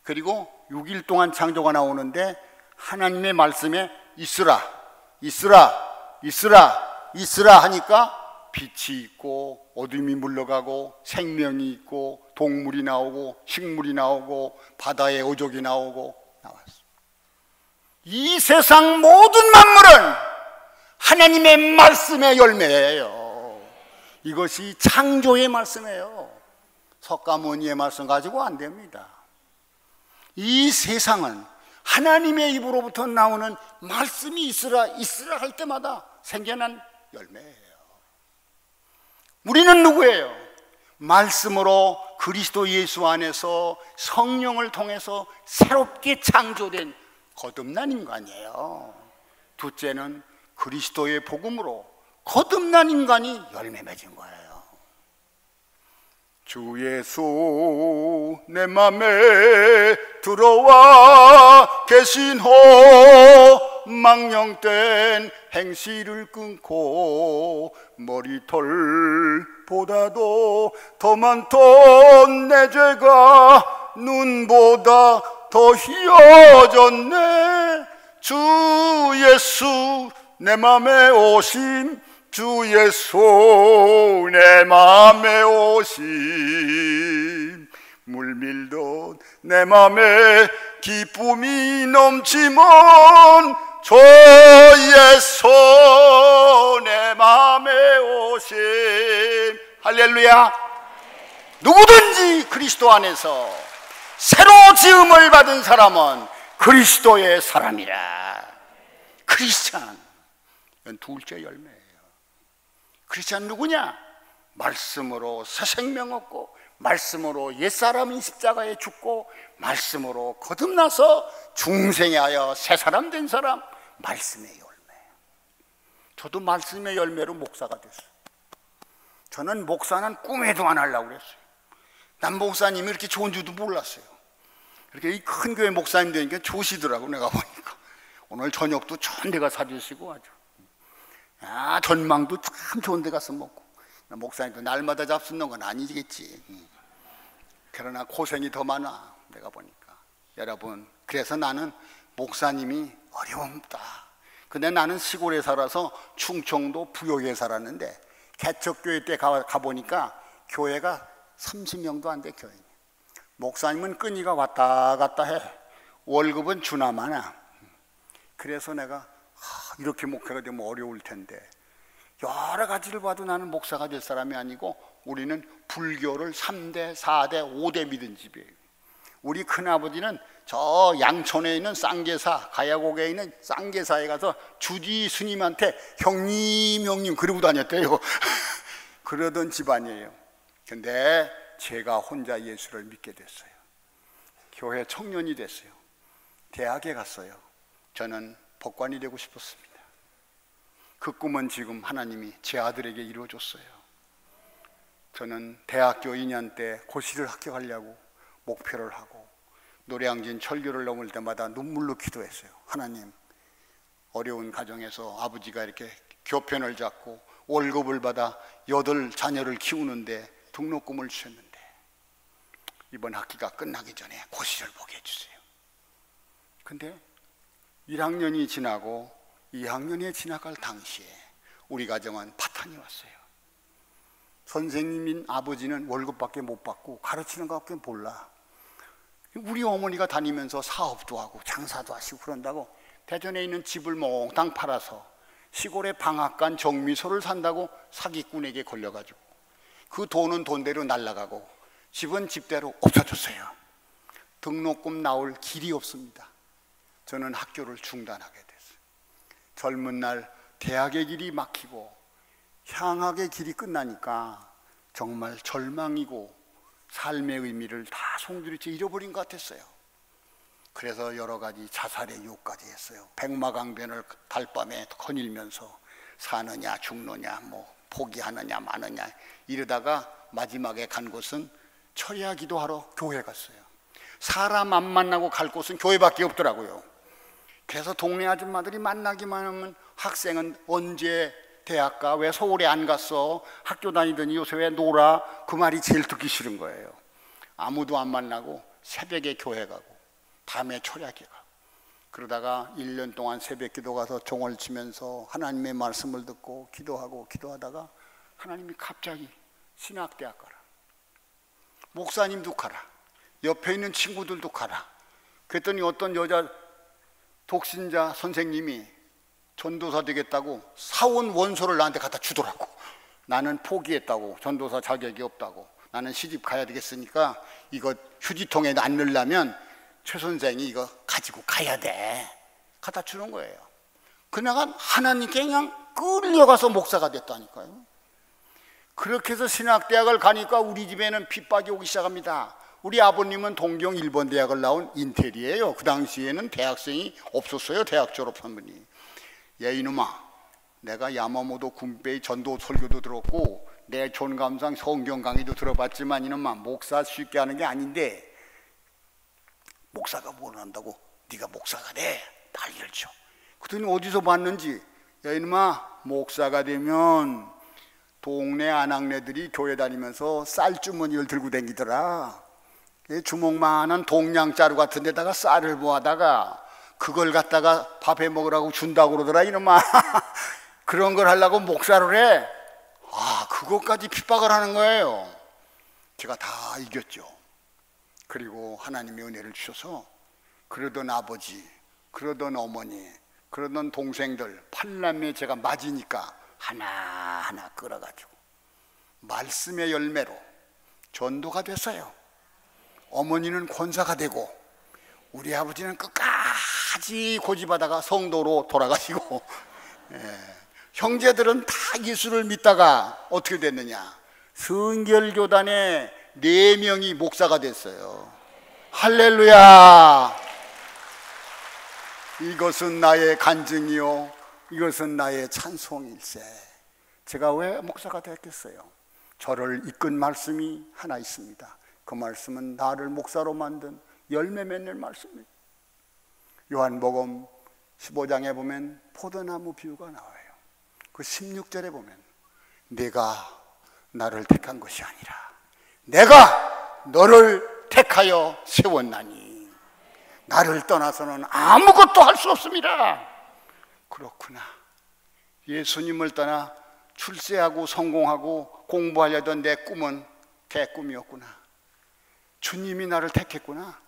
그리고 6일 동안 창조가 나오는데 하나님의 말씀에 있으라, 있으라, 있으라, 있으라 하니까 빛이 있고 어둠이 물러가고 생명이 있고 동물이 나오고 식물이 나오고 바다의 어족이 나오고 나왔어. 이 세상 모든 만물은 하나님의 말씀의 열매예요. 이것이 창조의 말씀이에요. 석가모니의 말씀 가지고 안 됩니다. 이 세상은 하나님의 입으로부터 나오는 말씀이 있으라 있으라 할 때마다 생겨난 열매예요. 우리는 누구예요? 말씀으로 그리스도 예수 안에서 성령을 통해서 새롭게 창조된 거듭난 인간이에요. 둘째는 그리스도의 복음으로 거듭난 인간이 열매 맺은 거예요. 주 예수 내 맘에 들어와 계신 호 망령된 행실을 끊고 머리털보다도 더 많던 내 죄가 눈보다 더 희어졌네. 주 예수 내 맘에 오심, 주 예수 내 맘에 오심. 물밀던 내 맘에 기쁨이 넘치면 주 예수 내 맘에 오심. 할렐루야. 누구든지 그리스도 안에서 새로 지음을 받은 사람은 그리스도의 사람이라. 크리스찬, 이건 둘째 열매예요. 크리스찬 누구냐? 말씀으로 새 생명 얻고 말씀으로 옛사람이 십자가에 죽고 말씀으로 거듭나서 중생에 하여 새 사람 된 사람, 말씀의 열매. 저도 말씀의 열매로 목사가 됐어요. 저는 목사는 꿈에도 안 하려고 그랬어요. 난 목사님이 이렇게 좋은 줄도 몰랐어요. 이렇게 이 큰 교회 목사님 되니까 좋으시더라고. 내가 보니까 오늘 저녁도 좋은 데 가서 사주시고 아주 전망도 참 좋은 데 가서 먹고. 목사님도 날마다 잡수는 건 아니겠지. 그러나 고생이 더 많아 내가 보니까. 여러분, 그래서 나는 목사님이 어려움다. 근데 나는 시골에 살아서 충청도 부여에 살았는데 개척교회 때 가보니까 교회가 30명도 안 돼. 교회 목사님은 끈이가 왔다 갔다 해. 월급은 주나 마나. 그래서 내가 이렇게 목회가 되면 어려울 텐데, 여러 가지를 봐도 나는 목사가 될 사람이 아니고 우리는 불교를 3대, 4대, 5대 믿은 집이에요. 우리 큰아버지는 저 양촌에 있는 쌍계사, 가야곡에 있는 쌍계사에 가서 주지 스님한테 형님 형님 그러고 다녔대요. 그러던 집안이에요. 근데 제가 혼자 예수를 믿게 됐어요. 교회 청년이 됐어요. 대학에 갔어요. 저는 법관이 되고 싶었습니다. 그 꿈은 지금 하나님이 제 아들에게 이루어줬어요. 저는 대학교 2년 때 고시를 합격하려고 목표를 하고 노량진 철교를 넘을 때마다 눈물로 기도했어요. 하나님, 어려운 가정에서 아버지가 이렇게 교편을 잡고 월급을 받아 8 자녀를 키우는데 등록금을 주셨는데 이번 학기가 끝나기 전에 고시를 보게 해주세요. 근데 1학년이 지나고 2학년에 지나갈 당시에 우리 가정은 파탄이 왔어요. 선생님인 아버지는 월급밖에 못 받고 가르치는 것밖에 몰라. 우리 어머니가 다니면서 사업도 하고 장사도 하시고 그런다고 대전에 있는 집을 몽땅 팔아서 시골에 방앗간 정미소를 산다고 사기꾼에게 걸려가지고 그 돈은 돈대로 날아가고 집은 집대로 없어졌어요. 등록금 나올 길이 없습니다. 저는 학교를 중단하게 됐어요. 젊은 날 대학의 길이 막히고 향학의 길이 끝나니까 정말 절망이고 삶의 의미를 다 송두리째 잃어버린 것 같았어요. 그래서 여러 가지 자살의 유혹까지 했어요. 백마강변을 달밤에 거닐면서 사느냐 죽느냐 뭐 포기하느냐 마느냐 이러다가 마지막에 간 곳은 철야 기도하러 교회 갔어요. 사람 안 만나고 갈 곳은 교회밖에 없더라고요. 그래서 동네 아줌마들이 만나기만 하면 학생은 언제 대학 가? 왜 서울에 안 갔어? 학교 다니더니 요새 왜 놀아? 그 말이 제일 듣기 싫은 거예요. 아무도 안 만나고 새벽에 교회 가고 밤에 철야기 가고 그러다가 1년 동안 새벽 기도 가서 종을 치면서 하나님의 말씀을 듣고 기도하고 기도하다가 하나님이 갑자기 신학대학 가라, 목사님도 가라, 옆에 있는 친구들도 가라. 그랬더니 어떤 여자 독신자 선생님이 전도사 되겠다고 사원 원서를 나한테 갖다 주더라고. 나는 포기했다고. 전도사 자격이 없다고. 나는 시집 가야 되겠으니까 이거 휴지통에 안 넣으려면 최 선생이 이거 가지고 가야 돼. 갖다 주는 거예요. 그녀가 하나님께 그냥 끌려가서 목사가 됐다니까요. 그렇게 해서 신학대학을 가니까 우리 집에는 핍박이 오기 시작합니다. 우리 아버님은 동경 1번 대학을 나온 인텔이에요. 그 당시에는 대학생이 없었어요. 대학 졸업한 분이. 야 이놈아, 내가 야마모토 군배의 전도 설교도 들었고 내 존감상 성경 강의도 들어봤지만 이놈아, 목사 쉽게 하는 게 아닌데 목사가 뭘 한다고 네가 목사가 돼? 난리를 쳐. 그랬더니 어디서 봤는지, 야 이놈아, 목사가 되면 동네 아낙네들이 교회 다니면서 쌀주머니를 들고 다니더라. 주먹만한 동양자루 같은 데다가 쌀을 모아다가 그걸 갖다가 밥해 먹으라고 준다고 그러더라 이놈아. 그런 걸 하려고 목사를 해. 아, 그것까지 핍박을 하는 거예요. 제가 다 이겼죠. 그리고 하나님의 은혜를 주셔서 그러던 아버지, 그러던 어머니, 그러던 동생들 8남매 제가 맞으니까 하나하나 끌어가지고 말씀의 열매로 전도가 됐어요. 어머니는 권사가 되고 우리 아버지는 끝까지 고집하다가 성도로 돌아가시고 형제들은 다 예수를 믿다가 어떻게 됐느냐, 성결교단의 4명이 목사가 됐어요. 할렐루야. 이것은 나의 간증이요 이것은 나의 찬송일세. 제가 왜 목사가 됐겠어요? 저를 이끈 말씀이 하나 있습니다. 그 말씀은 나를 목사로 만든 열매 맺는 말씀입니다. 요한복음 15장에 보면 포도나무 비유가 나와요. 그 16절에 보면 내가 나를 택한 것이 아니라 내가 너를 택하여 세웠나니 나를 떠나서는 아무것도 할 수 없습니다. 그렇구나. 예수님을 떠나 출세하고 성공하고 공부하려던 내 꿈은 개꿈이었구나. 주님이 나를 택했구나.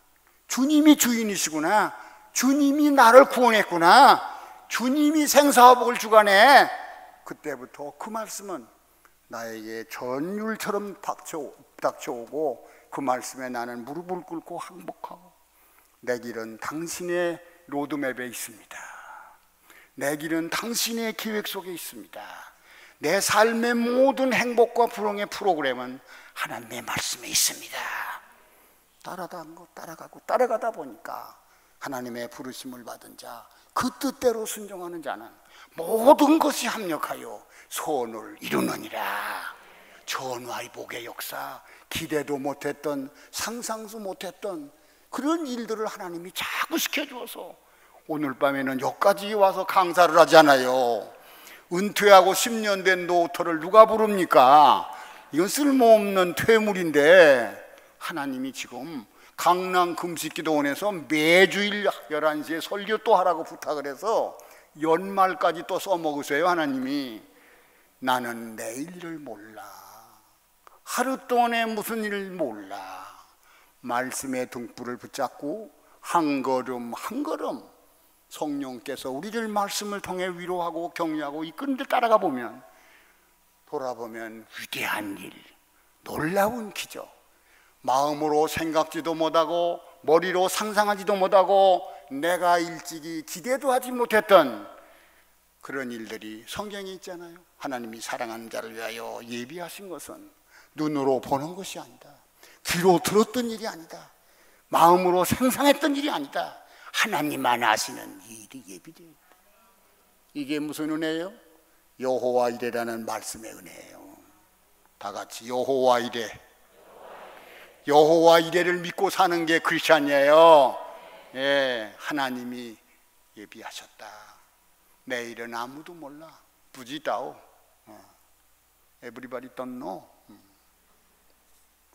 주님이 주인이시구나. 주님이 나를 구원했구나. 주님이 생사화복을 주관해. 그때부터 그 말씀은 나에게 전율처럼 닥쳐오고 그 말씀에 나는 무릎을 꿇고 항복하고 내 길은 당신의 로드맵에 있습니다. 내 길은 당신의 계획 속에 있습니다. 내 삶의 모든 행복과 불행의 프로그램은 하나님의 말씀에 있습니다. 따라가다 보니까 하나님의 부르심을 받은 자, 그 뜻대로 순종하는 자는 모든 것이 합력하여 소원을 이루느니라. 전화의 복의 역사, 기대도 못했던, 상상도 못했던 그런 일들을 하나님이 자꾸 시켜주어서 오늘 밤에는 여기까지 와서 강사를 하잖아요. 은퇴하고 10년 된 노터를 누가 부릅니까? 이건 쓸모없는 퇴물인데 하나님이 지금 강남 금식기도원에서 매주일 11시에 설교 또 하라고 부탁을 해서 연말까지 또 써먹으세요. 하나님이. 나는 내일을 몰라. 하루 동안에 무슨 일을 몰라. 말씀의 등불을 붙잡고 한 걸음 한 걸음 성령께서 우리를 말씀을 통해 위로하고 격려하고 이끄는 데 따라가 보면, 돌아보면 위대한 일, 놀라운 기적, 마음으로 생각지도 못하고 머리로 상상하지도 못하고 내가 일찍이 기대도 하지 못했던 그런 일들이 성경에 있잖아요. 하나님이 사랑하는 자를 위하여 예비하신 것은 눈으로 보는 것이 아니다, 귀로 들었던 일이 아니다, 마음으로 상상했던 일이 아니다. 하나님만 아시는 이 일이 예비되어 있다. 이게 무슨 은혜예요? 여호와 이레라는 말씀의 은혜예요. 다 같이 여호와 이레. 여호와 이레를 믿고 사는 게 크리스찬이에요. 예, 하나님이 예비하셨다. 내일은 아무도 몰라. 부지다오. Everybody don't know.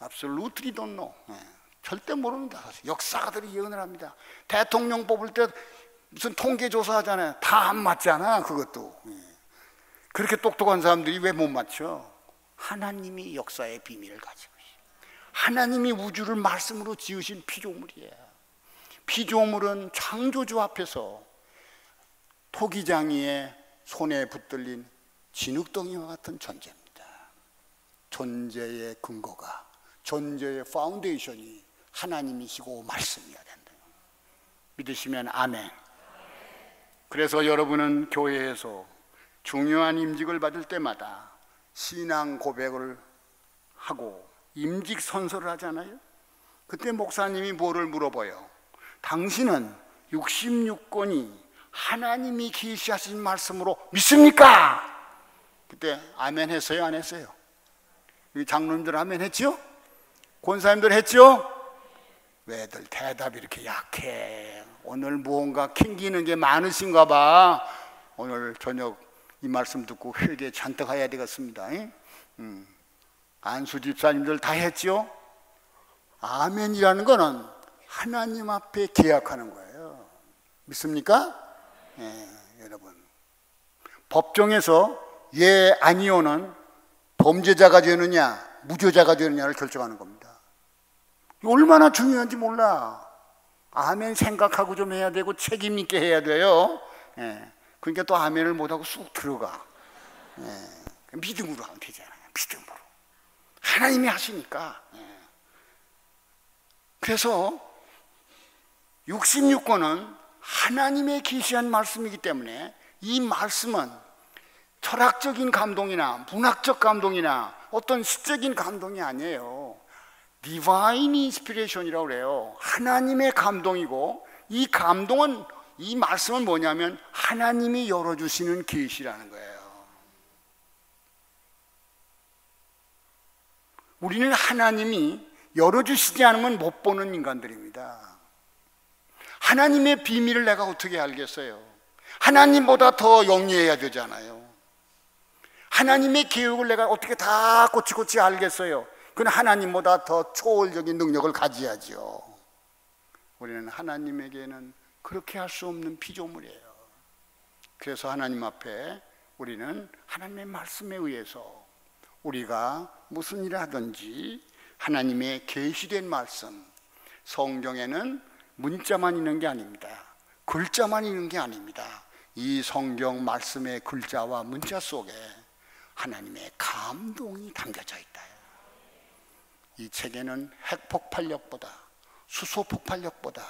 Absolutely don't know. 절대 모릅니다. 역사가들이 예언을 합니다. 대통령 뽑을 때 무슨 통계조사 하잖아요. 다 안 맞잖아. 그것도. 그렇게 똑똑한 사람들이 왜 못 맞춰? 하나님이 역사의 비밀을 가지고 있어요. 하나님이 우주를 말씀으로 지으신 피조물이에요. 피조물은 창조주 앞에서 토기장이의 손에 붙들린 진흙덩이와 같은 존재입니다. 존재의 근거가, 존재의 파운데이션이 하나님이시고 말씀이어야 된다. 믿으시면 아멘. 그래서 여러분은 교회에서 중요한 임직을 받을 때마다 신앙 고백을 하고 임직 선서를 하잖아요. 그때 목사님이 뭐를 물어봐요? 당신은 66권이 하나님이 계시하신 말씀으로 믿습니까? 그때 아멘 했어요? 안 했어요? 장로님들 아멘 했죠? 권사님들 했죠? 왜들 대답이 이렇게 약해? 오늘 무언가 캥기는 게 많으신가 봐. 오늘 저녁 이 말씀 듣고 회개 잔뜩 해야 되겠습니다. 안수 집사님들 다 했죠? 아멘이라는 거는 하나님 앞에 계약하는 거예요. 믿습니까? 예, 여러분. 법정에서 예, 아니요는 범죄자가 되느냐 무죄자가 되느냐를 결정하는 겁니다. 얼마나 중요한지 몰라. 아멘 생각하고 좀 해야 되고 책임 있게 해야 돼요. 예, 그러니까 또 아멘을 못하고 쑥 들어가. 예, 믿음으로 하면 되잖아요. 믿음으로. 하나님이 하시니까. 예. 그래서 66권은 하나님의 계시한 말씀이기 때문에 이 말씀은 철학적인 감동이나 문학적 감동이나 어떤 시적인 감동이 아니에요. 디바인 인스피레이션이라고 그래요. 하나님의 감동이고, 이 감동은, 이 말씀은 뭐냐면 하나님이 열어주시는 계시라는 거예요. 우리는 하나님이 열어주시지 않으면 못 보는 인간들입니다. 하나님의 비밀을 내가 어떻게 알겠어요? 하나님보다 더 영리해야 되잖아요. 하나님의 계획을 내가 어떻게 다 꼬치꼬치 알겠어요? 그건 하나님보다 더 초월적인 능력을 가져야죠. 우리는 하나님에게는 그렇게 할 수 없는 피조물이에요. 그래서 하나님 앞에 우리는 하나님의 말씀에 의해서 우리가 무슨 일을 하든지 하나님의 계시된 말씀, 성경에는 문자만 있는 게 아닙니다. 글자만 있는 게 아닙니다. 이 성경 말씀의 글자와 문자 속에 하나님의 감동이 담겨져 있다. 이 책에는 핵폭발력보다, 수소 폭발력보다,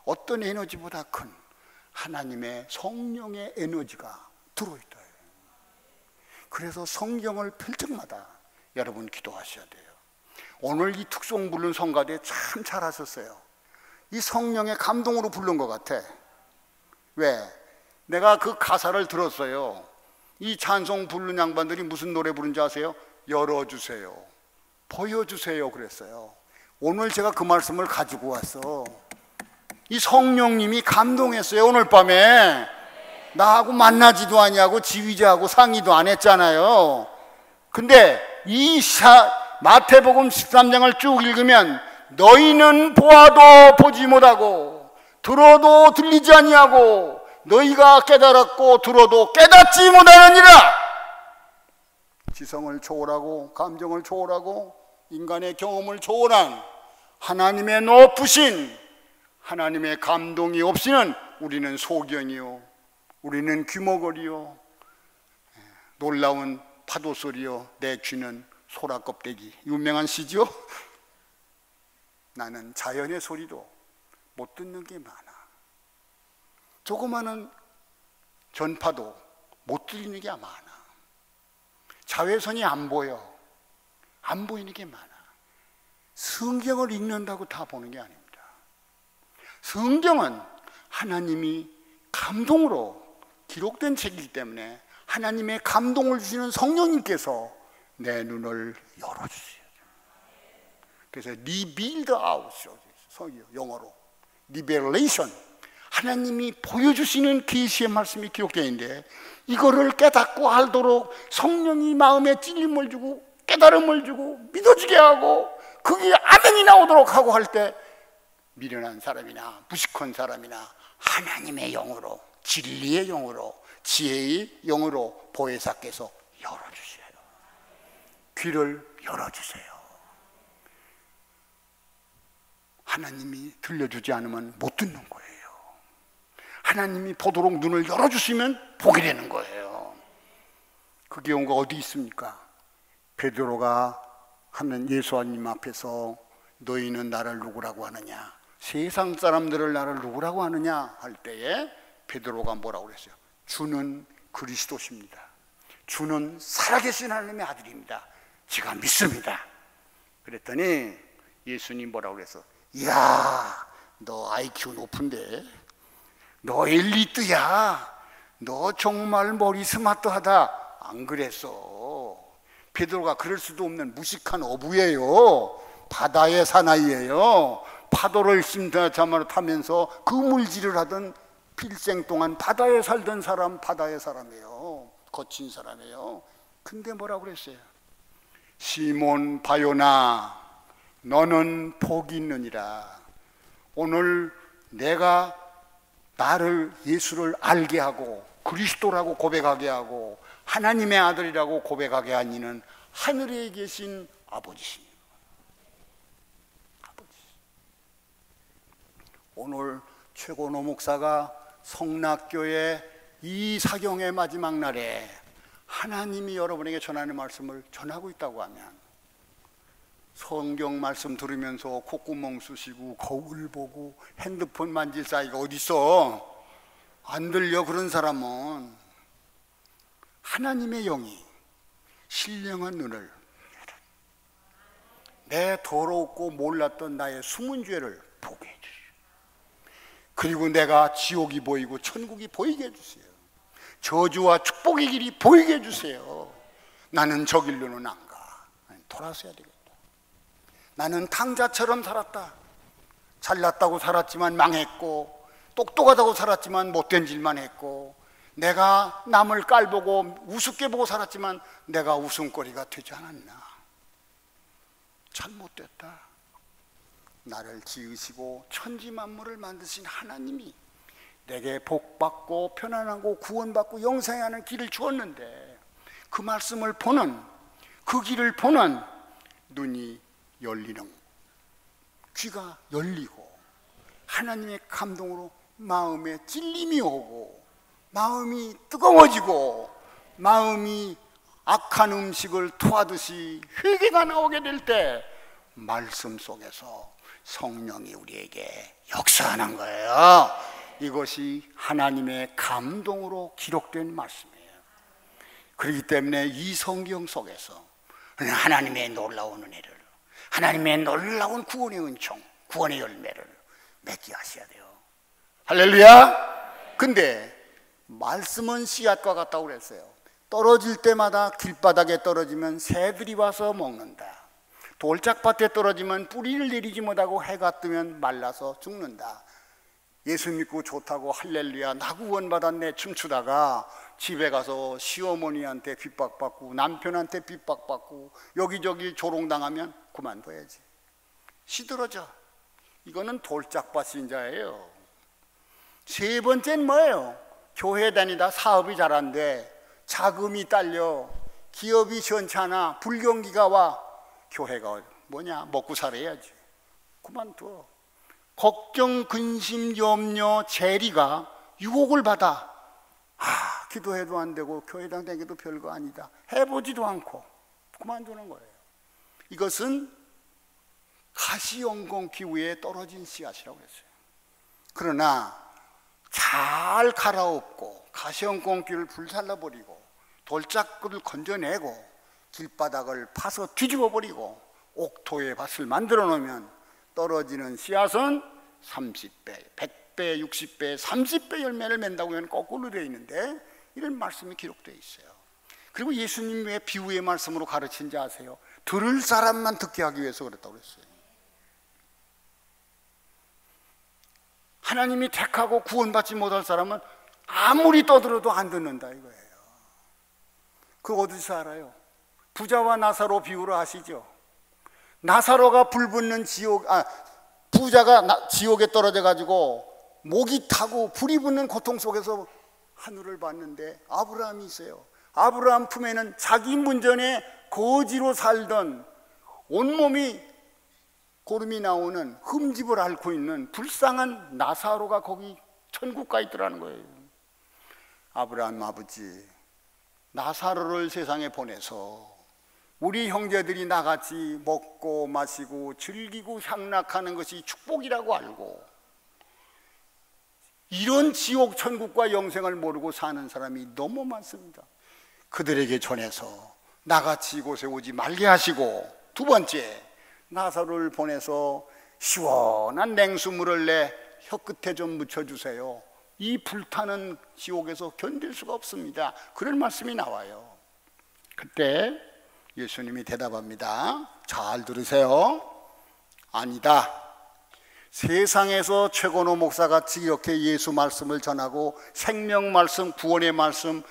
어떤 에너지보다 큰 하나님의 성령의 에너지가 들어있다. 그래서 성경을 펼 적마다 여러분 기도하셔야 돼요. 오늘 이 특송 부른 성가대 참 잘하셨어요. 이 성령의 감동으로 부른 것 같아. 왜? 내가 그 가사를 들었어요. 이 찬송 부른 양반들이 무슨 노래 부른지 아세요? 열어주세요, 보여주세요 그랬어요. 오늘 제가 그 말씀을 가지고 왔어. 이 성령님이 감동했어요. 오늘 밤에 나하고 만나지도 아니하고 지휘자하고 상의도 안 했잖아요. 근데 이 마태복음 13장을 쭉 읽으면 너희는 보아도 보지 못하고 들어도 들리지 아니하고 너희가 깨달았고 들어도 깨닫지 못하느니라. 지성을 초월하고 감정을 초월하고 인간의 경험을 초월한 하나님의 높으신 하나님의 감동이 없이는 우리는 소경이요, 우리는 귀머거리요, 놀라운 파도 소리요, 내 귀는 소라 껍데기. 유명한 시죠? 나는 자연의 소리도 못 듣는 게 많아. 조그마한 전파도 못 들리는 게 많아. 자외선이 안 보여. 안 보이는 게 많아. 성경을 읽는다고 다 보는 게 아닙니다. 성경은 하나님이 감동으로 기록된 책이기 때문에 하나님의 감동을 주시는 성령님께서 내 눈을 열어주세요. 그래서 revealed out, 영어로 revelation, 하나님이 보여주시는 계시의 말씀이 기록되어 있는데 이거를 깨닫고 알도록 성령이 마음에 찔림을 주고 깨달음을 주고 믿어지게 하고 그게 아멘이 나오도록 하고 할 때 미련한 사람이나 무식한 사람이나 하나님의 영으로, 진리의 영으로, 지혜의 영으로 보혜사께서 열어주세요. 귀를 열어주세요. 하나님이 들려주지 않으면 못 듣는 거예요. 하나님이 보도록 눈을 열어주시면 보게 되는 거예요. 그 경우가 어디 있습니까? 베드로가 하는 예수님 앞에서 너희는 나를 누구라고 하느냐, 세상 사람들을 나를 누구라고 하느냐 할 때에 베드로가 뭐라고 그랬어요? 주는 그리스도십니다. 주는 살아계신 하나님의 아들입니다. 제가 믿습니다. 그랬더니 예수님 뭐라고 그랬어? 이야, 너 IQ 높은데, 너 엘리트야, 너 정말 머리 스마트하다. 안 그랬어. 베드로가 그럴 수도 없는 무식한 어부예요. 바다의 사나이예요. 파도를 심자마로 타면서 그물질을 하던 필생 동안 바다에 살던 사람, 바다의 사람이에요. 거친 사람이에요. 근데 뭐라고 그랬어요? 시몬 바요나, 너는 복이 있느니라. 오늘 내가 나를, 예수를 알게 하고 그리스도라고 고백하게 하고 하나님의 아들이라고 고백하게 한 이는 하늘에 계신 아버지십니다. 오늘 최고노 목사가 성락교회 이 사경의 마지막 날에 하나님이 여러분에게 전하는 말씀을 전하고 있다고 하면 성경 말씀 들으면서 콧구멍 쑤시고 거울 보고 핸드폰 만질 사이가 어딨어? 안 들려. 그런 사람은 하나님의 영이 신령한 눈을, 내 더럽고 몰랐던 나의 숨은 죄를 보게 해주세요. 그리고 내가 지옥이 보이고 천국이 보이게 해주세요. 저주와 축복의 길이 보이게 해주세요. 나는 저 길로는 안 가. 돌아서야 되겠다. 나는 탕자처럼 살았다. 잘났다고 살았지만 망했고, 똑똑하다고 살았지만 못된 짓만 했고, 내가 남을 깔보고 우습게 보고 살았지만 내가 웃음거리가 되지 않았나. 잘못됐다. 나를 지으시고 천지 만물을 만드신 하나님이 내게 복받고 편안하고 구원받고 영생하는 길을 주었는데 그 말씀을 보는, 그 길을 보는 눈이 열리는, 귀가 열리고 하나님의 감동으로 마음에 찔림이 오고 마음이 뜨거워지고 마음이 악한 음식을 토하듯이 회개가 나오게 될 때 말씀 속에서 성령이 우리에게 역사하는 거예요. 이것이 하나님의 감동으로 기록된 말씀이에요. 그렇기 때문에 이 성경 속에서 하나님의 놀라운 은혜를, 하나님의 놀라운 구원의 은총, 구원의 열매를 맺게 하셔야 돼요. 할렐루야. 근데 말씀은 씨앗과 같다고 그랬어요. 떨어질 때마다 길바닥에 떨어지면 새들이 와서 먹는다. 돌짝밭에 떨어지면 뿌리를 내리지 못하고 해가 뜨면 말라서 죽는다. 예수 믿고 좋다고 할렐루야 나 구원받았네 춤추다가 집에 가서 시어머니한테 핍박받고 남편한테 핍박받고 여기저기 조롱당하면 그만둬야지. 시들어져. 이거는 돌짝밭인 자예요. 세 번째는 뭐예요? 교회 다니다 사업이 잘 안 돼, 자금이 딸려, 기업이 시원찮아, 불경기가 와. 교회가 뭐냐? 먹고 살아야지. 그만둬. 걱정, 근심, 염려, 재리가 유혹을 받아. 기도해도 안 되고 교회당 다니기도 별거 아니다. 해보지도 않고 그만두는 거예요. 이것은 가시연공 기후에 떨어진 씨앗이라고 했어요. 그러나 잘 갈아엎고 가시연공 기후를 불살라버리고 돌짝구를 건져내고 길바닥을 파서 뒤집어버리고 옥토의 밭을 만들어 놓으면 떨어지는 씨앗은 30배, 100배, 60배, 30배 열매를 맺는다고 하면 거꾸로 되어 있는데 이런 말씀이 기록되어 있어요. 그리고 예수님 왜 비유의 말씀으로 가르친지 아세요? 들을 사람만 듣게 하기 위해서 그랬다고 그랬어요. 하나님이 택하고 구원받지 못할 사람은 아무리 떠들어도 안 듣는다 이거예요. 그거 어디서 알아요? 부자와 나사로 비유를 아시죠? 나사로가 불붙는 부자가 지옥에 떨어져 가지고 목이 타고 불이 붙는 고통 속에서 하늘을 봤는데 아브라함이 있어요. 아브라함 품에는 자기 문전에 거지로 살던 온몸이 고름이 나오는 흠집을 앓고 있는 불쌍한 나사로가 거기 천국 가 있더라는 거예요. 아브라함 아버지, 나사로를 세상에 보내서 우리 형제들이 나같이 먹고 마시고 즐기고 향락하는 것이 축복이라고 알고 이런 지옥 천국과 영생을 모르고 사는 사람이 너무 많습니다. 그들에게 전해서 나같이 이곳에 오지 말게 하시고, 두 번째, 나사로를 보내서 시원한 냉수물을 내 혀끝에 좀 묻혀주세요. 이 불타는 지옥에서 견딜 수가 없습니다. 그런 말씀이 나와요. 그때 예수님이 대답합니다. 잘 들으세요. 아니다. 세상에서 최건호 목사같이 이렇게 예수 말씀을 전하고 생명 말씀, 구원의 말씀,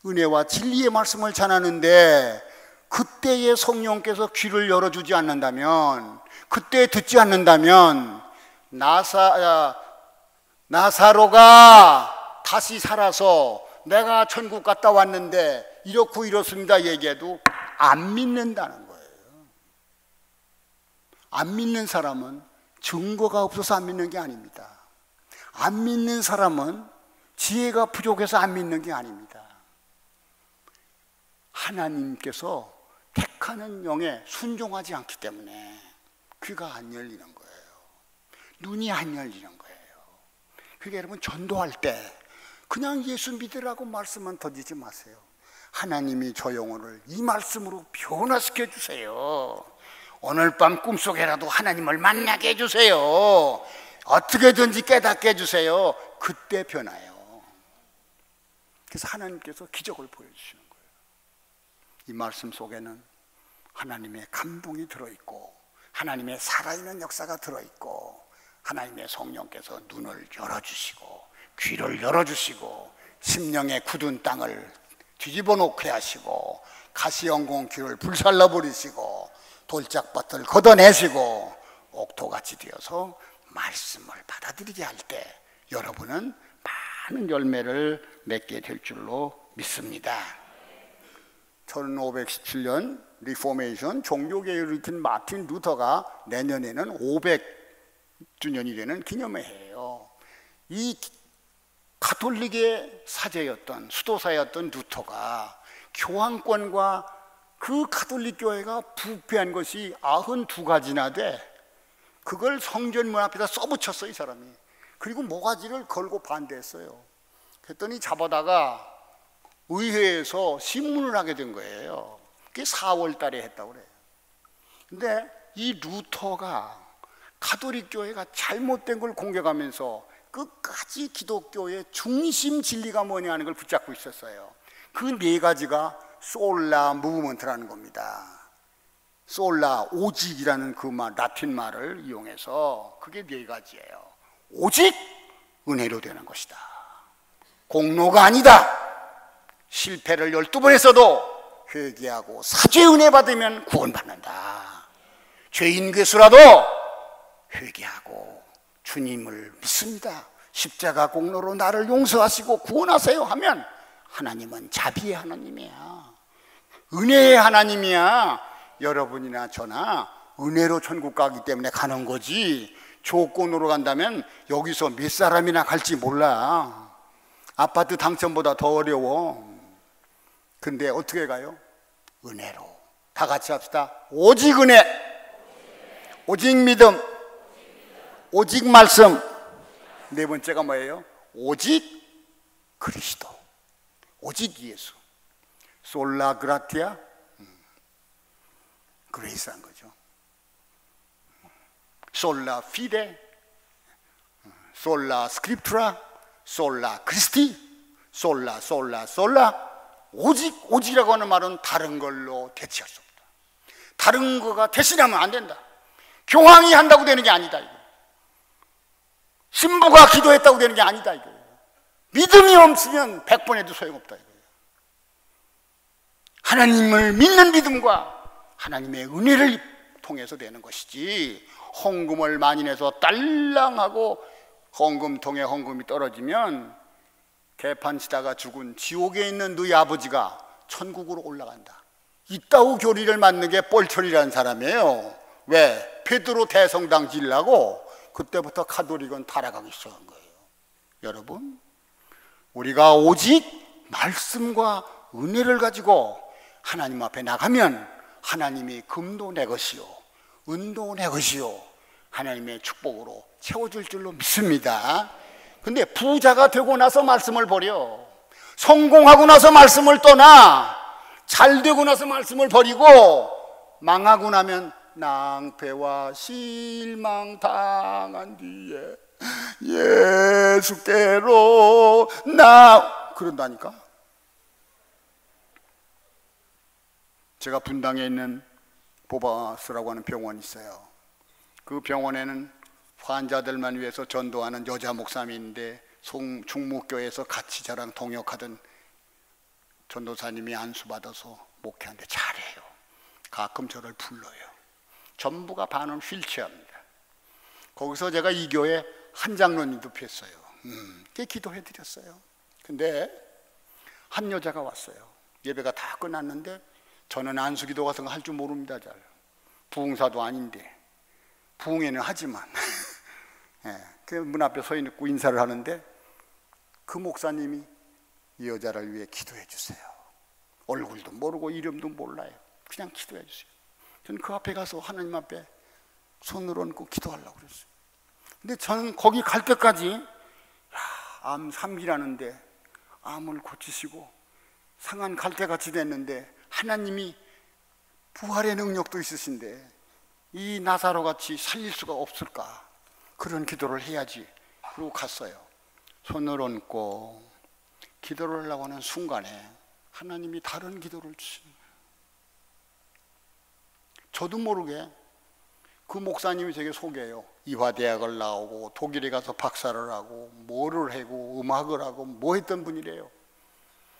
은혜와 진리의 말씀을 전하는데 그때의 성령께서 귀를 열어주지 않는다면, 그때 듣지 않는다면 나사로가 다시 살아서 내가 천국 갔다 왔는데 이렇고 이렇습니다 얘기해도 안 믿는다는 거예요. 안 믿는 사람은 증거가 없어서 안 믿는 게 아닙니다. 안 믿는 사람은 지혜가 부족해서 안 믿는 게 아닙니다. 하나님께서 택하는 영에 순종하지 않기 때문에 귀가 안 열리는 거예요. 눈이 안 열리는 거예요. 그러니까 여러분, 전도할 때 그냥 예수 믿으라고 말씀만 던지지 마세요. 하나님이 저 영혼을 이 말씀으로 변화시켜 주세요. 오늘 밤 꿈속에라도 하나님을 만나게 해주세요. 어떻게든지 깨닫게 해주세요. 그때 변화요. 그래서 하나님께서 기적을 보여주시는 거예요. 이 말씀 속에는 하나님의 감동이 들어있고 하나님의 살아있는 역사가 들어있고 하나님의 성령께서 눈을 열어주시고 귀를 열어주시고 심령의 굳은 땅을 뒤집어 놓게 하시고 가시연공 귀를 불살라 버리시고 돌짝밭을 걷어내시고 옥토같이 되어서 말씀을 받아들이게 할 때 여러분은 많은 열매를 맺게 될 줄로 믿습니다. 1517년 리포메이션 종교개혁을 일으킨 마틴 루터가 내년에는 500주년이 되는 기념의 해예요. 이 가톨릭의 사제였던, 수도사였던 루터가 교황권과 그 가톨릭 교회가 부패한 것이 92가지나 돼. 그걸 성전문 앞에다 써붙였어, 이 사람이. 그리고 모가지를 걸고 반대했어요. 그랬더니 잡아다가 의회에서 신문을 하게 된 거예요. 그게 4월 달에 했다고 그래요. 근데 이 루터가 가톨릭 교회가 잘못된 걸 공격하면서 끝까지 기독교의 중심 진리가 뭐냐 하는 걸 붙잡고 있었어요. 그 네 가지가 솔라 무브먼트라는 겁니다. 솔라, 오직이라는 그 말, 라틴 말을 이용해서 그게 네 가지예요. 오직 은혜로 되는 것이다. 공로가 아니다. 실패를 12번 했어도 회개하고 사죄 은혜 받으면 구원받는다. 죄인 괴수라도 회개하고 주님을 믿습니다. 십자가 공로로 나를 용서하시고 구원하세요 하면 하나님은 자비의 하나님이야. 은혜의 하나님이야. 여러분이나 저나 은혜로 천국 가기 때문에 가는 거지, 조건으로 간다면 여기서 몇 사람이나 갈지 몰라. 아파트 당첨보다 더 어려워. 근데 어떻게 가요? 은혜로. 다 같이 합시다. 오직 은혜, 오직 믿음, 오직 말씀. 네 번째가 뭐예요? 오직 그리스도, 오직 예수. 솔라 그라티아, 그레이스한 거죠. 솔라 피데, 솔라 스크립투라, 솔라 크리스티, 솔라 오직, 오직이라고 하는 말은 다른 걸로 대체할 수 없다. 다른 거가 대신하면 안 된다. 교황이 한다고 되는 게 아니다, 이거. 신부가 기도했다고 되는 게 아니다, 이거. 믿음이 없으면 100번 해도 소용없다, 이거. 하나님을 믿는 믿음과 하나님의 은혜를 통해서 되는 것이지, 헌금을 많이 내서 딸랑하고 헌금통에 헌금이 떨어지면 개판 치다가 죽은 지옥에 있는 너희 아버지가 천국으로 올라간다. 이따우 교리를 맞는 게 뻘철이라는 사람이에요. 왜? 베드로 대성당 지으려고. 그때부터 가톨릭은 타락하기 시작한 거예요. 여러분, 우리가 오직 말씀과 은혜를 가지고 하나님 앞에 나가면 하나님이 금도 내 것이요 은도 내 것이요 하나님의 축복으로 채워줄 줄로 믿습니다. 근데 부자가 되고 나서 말씀을 버려, 성공하고 나서 말씀을 떠나, 잘 되고 나서 말씀을 버리고, 망하고 나면 낭패와 실망 당한 뒤에 예수께로 나 그런다니까. 제가 분당에 있는 보바스라고 하는 병원이 있어요. 그 병원에는 환자들만 위해서 전도하는 여자 목사님이 있는데 충무교회에서 같이 저랑 동역하던 전도사님이 안수받아서 목회하는데 잘해요. 가끔 저를 불러요. 전부가 반은 휠체어입니다. 거기서 제가 이 교회 한 장로님도 뵀어요. 그게 기도해드렸어요. 근데 한 여자가 왔어요. 예배가 다 끝났는데 저는 안수기도 같은 거 할 줄 모릅니다. 잘 부흥사도 아닌데 부흥회는 하지만 예, 그 문 앞에 서 있고 인사를 하는데 그 목사님이 이 여자를 위해 기도해 주세요. 얼굴도 모르고 이름도 몰라요. 그냥 기도해 주세요. 저는 그 앞에 가서 하나님 앞에 손을 얹고 기도하려고 그랬어요. 근데 저는 거기 갈 때까지 암 3기라는데 암을 고치시고 상한 갈대같이 됐는데 하나님이 부활의 능력도 있으신데 이 나사로 같이 살릴 수가 없을까? 그런 기도를 해야지. 그러고 갔어요. 손을 얹고 기도를 하려고 하는 순간에 하나님이 다른 기도를 주시는 거예요. 저도 모르게 그 목사님이 제게 소개해요. 이화대학을 나오고 독일에 가서 박사를 하고 뭐를 하고 음악을 하고 뭐 했던 분이래요.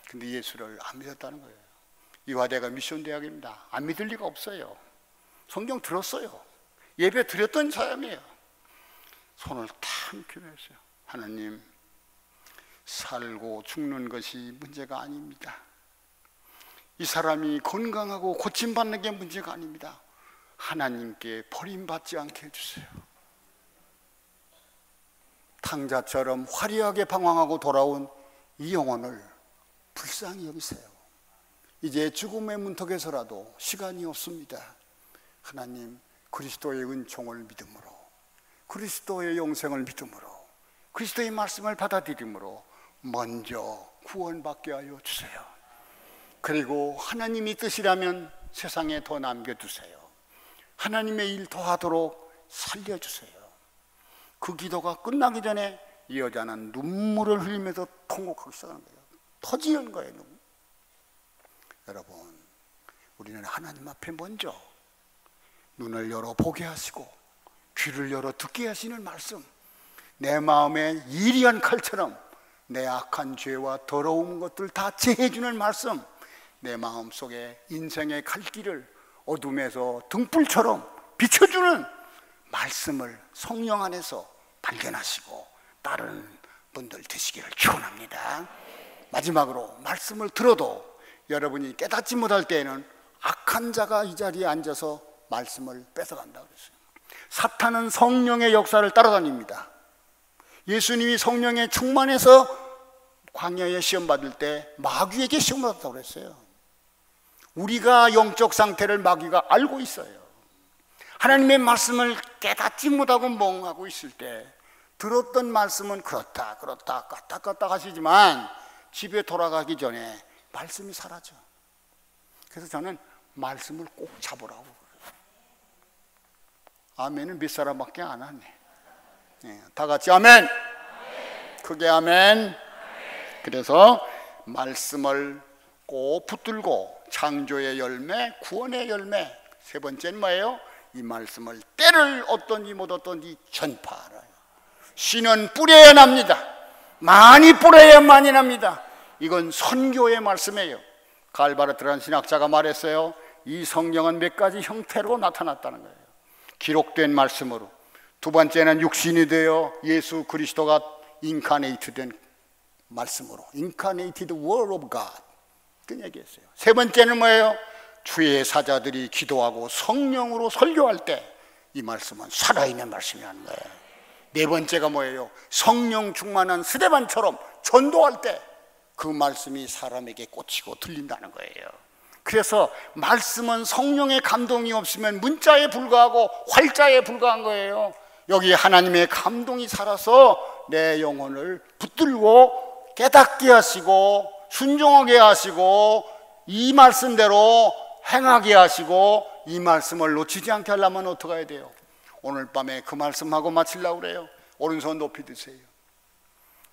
근데 예수를 안 믿었다는 거예요. 이화대가 미션 대학입니다. 안 믿을 리가 없어요. 성경 들었어요. 예배 드렸던 사람이에요. 손을 탁 기도했어요. 하나님, 살고 죽는 것이 문제가 아닙니다. 이 사람이 건강하고 고침받는 게 문제가 아닙니다. 하나님께 버림받지 않게 해주세요. 탕자처럼 화려하게 방황하고 돌아온 이 영혼을 불쌍히 여기세요. 이제 죽음의 문턱에서라도 시간이 없습니다. 하나님, 그리스도의 은총을 믿음으로, 그리스도의 영생을 믿음으로, 그리스도의 말씀을 받아들임으로 먼저 구원받게 하여 주세요. 그리고 하나님이 뜻이라면 세상에 더 남겨두세요. 하나님의 일 더하도록 살려주세요. 그 기도가 끝나기 전에 이 여자는 눈물을 흘리면서 통곡하기 시작하는 거예요. 터지는 거예요. 눈물. 여러분, 우리는 하나님 앞에 먼저 눈을 열어 보게 하시고 귀를 열어 듣게 하시는 말씀, 내 마음에 예리한 칼처럼 내 악한 죄와 더러운 것들 다 제해주는 말씀, 내 마음속에 인생의 갈 길을 어둠에서 등불처럼 비춰주는 말씀을 성령 안에서 발견하시고 따르는 분들 되시기를 축원합니다. 마지막으로, 말씀을 들어도 여러분이 깨닫지 못할 때에는 악한 자가 이 자리에 앉아서 말씀을 뺏어간다고 그랬어요. 사탄은 성령의 역사를 따라다닙니다. 예수님이 성령에 충만해서 광야에 시험 받을 때 마귀에게 시험 받았다고 그랬어요. 우리가 영적 상태를 마귀가 알고 있어요. 하나님의 말씀을 깨닫지 못하고 멍하고 있을 때 들었던 말씀은 그렇다 그렇다 까딱까딱 하시지만 집에 돌아가기 전에 말씀이 사라져. 그래서 저는 말씀을 꼭 잡으라고 그래요. 아멘은 몇 사람밖에 안 하네. 네, 다 같이 아멘. 크게 아멘. 그래서 말씀을 꼭 붙들고 창조의 열매, 구원의 열매, 세 번째는 뭐예요? 이 말씀을 때를 얻든지 못 얻든지 전파하라. 씨는 뿌려야 납니다. 많이 뿌려야 많이 납니다. 이건 선교의 말씀이에요. 갈바르트라는 신학자가 말했어요. 이 성경은 몇 가지 형태로 나타났다는 거예요. 기록된 말씀으로, 두 번째는 육신이 되어 예수 그리스도가 인카네이트 된 말씀으로, Incarnated Word of God, 그 얘기했어요. 세 번째는 뭐예요? 주의 사자들이 기도하고 성령으로 설교할 때 이 말씀은 살아있는 말씀이라는 거예요. 네 번째가 뭐예요? 성령 충만한 스데반처럼 전도할 때 그 말씀이 사람에게 꽂히고 들린다는 거예요. 그래서 말씀은 성령의 감동이 없으면 문자에 불과하고 활자에 불과한 거예요. 여기 하나님의 감동이 살아서 내 영혼을 붙들고 깨닫게 하시고 순종하게 하시고 이 말씀대로 행하게 하시고 이 말씀을 놓치지 않게 하려면 어떻게 해야 돼요? 오늘 밤에 그 말씀하고 마치려고 그래요. 오른손 높이 드세요.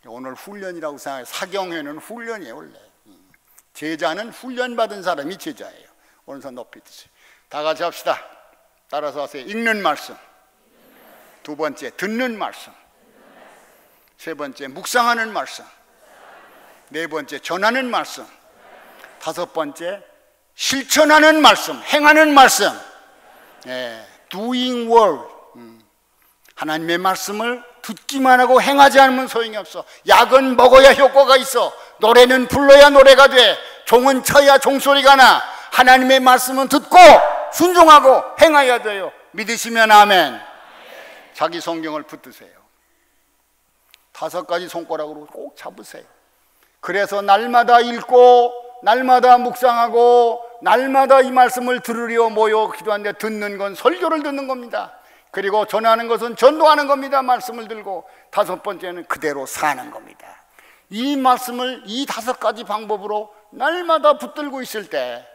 오늘 훈련이라고 생각해요. 사경회는 훈련이에요. 원래 제자는 훈련받은 사람이 제자예요. 오른손 높이 드세요. 다 같이 합시다. 따라서 하세요. 읽는 말씀, 두 번째 듣는 말씀, 세 번째 묵상하는 말씀, 네 번째 전하는 말씀, 다섯 번째 실천하는 말씀, 행하는 말씀. doing word. 하나님의 말씀을 듣기만 하고 행하지 않으면 소용이 없어. 약은 먹어야 효과가 있어. 노래는 불러야 노래가 돼. 종은 쳐야 종소리가 나. 하나님의 말씀은 듣고 순종하고 행해야 돼요. 믿으시면 아멘. 자기 성경을 붙드세요. 5가지 손가락으로 꼭 잡으세요. 그래서 날마다 읽고 날마다 묵상하고 날마다 이 말씀을 들으려 모여 기도하는데, 듣는 건 설교를 듣는 겁니다. 그리고 전하는 것은 전도하는 겁니다. 말씀을 들고. 다섯 번째는 그대로 사는 겁니다. 이 말씀을 이 5가지 방법으로 날마다 붙들고 있을 때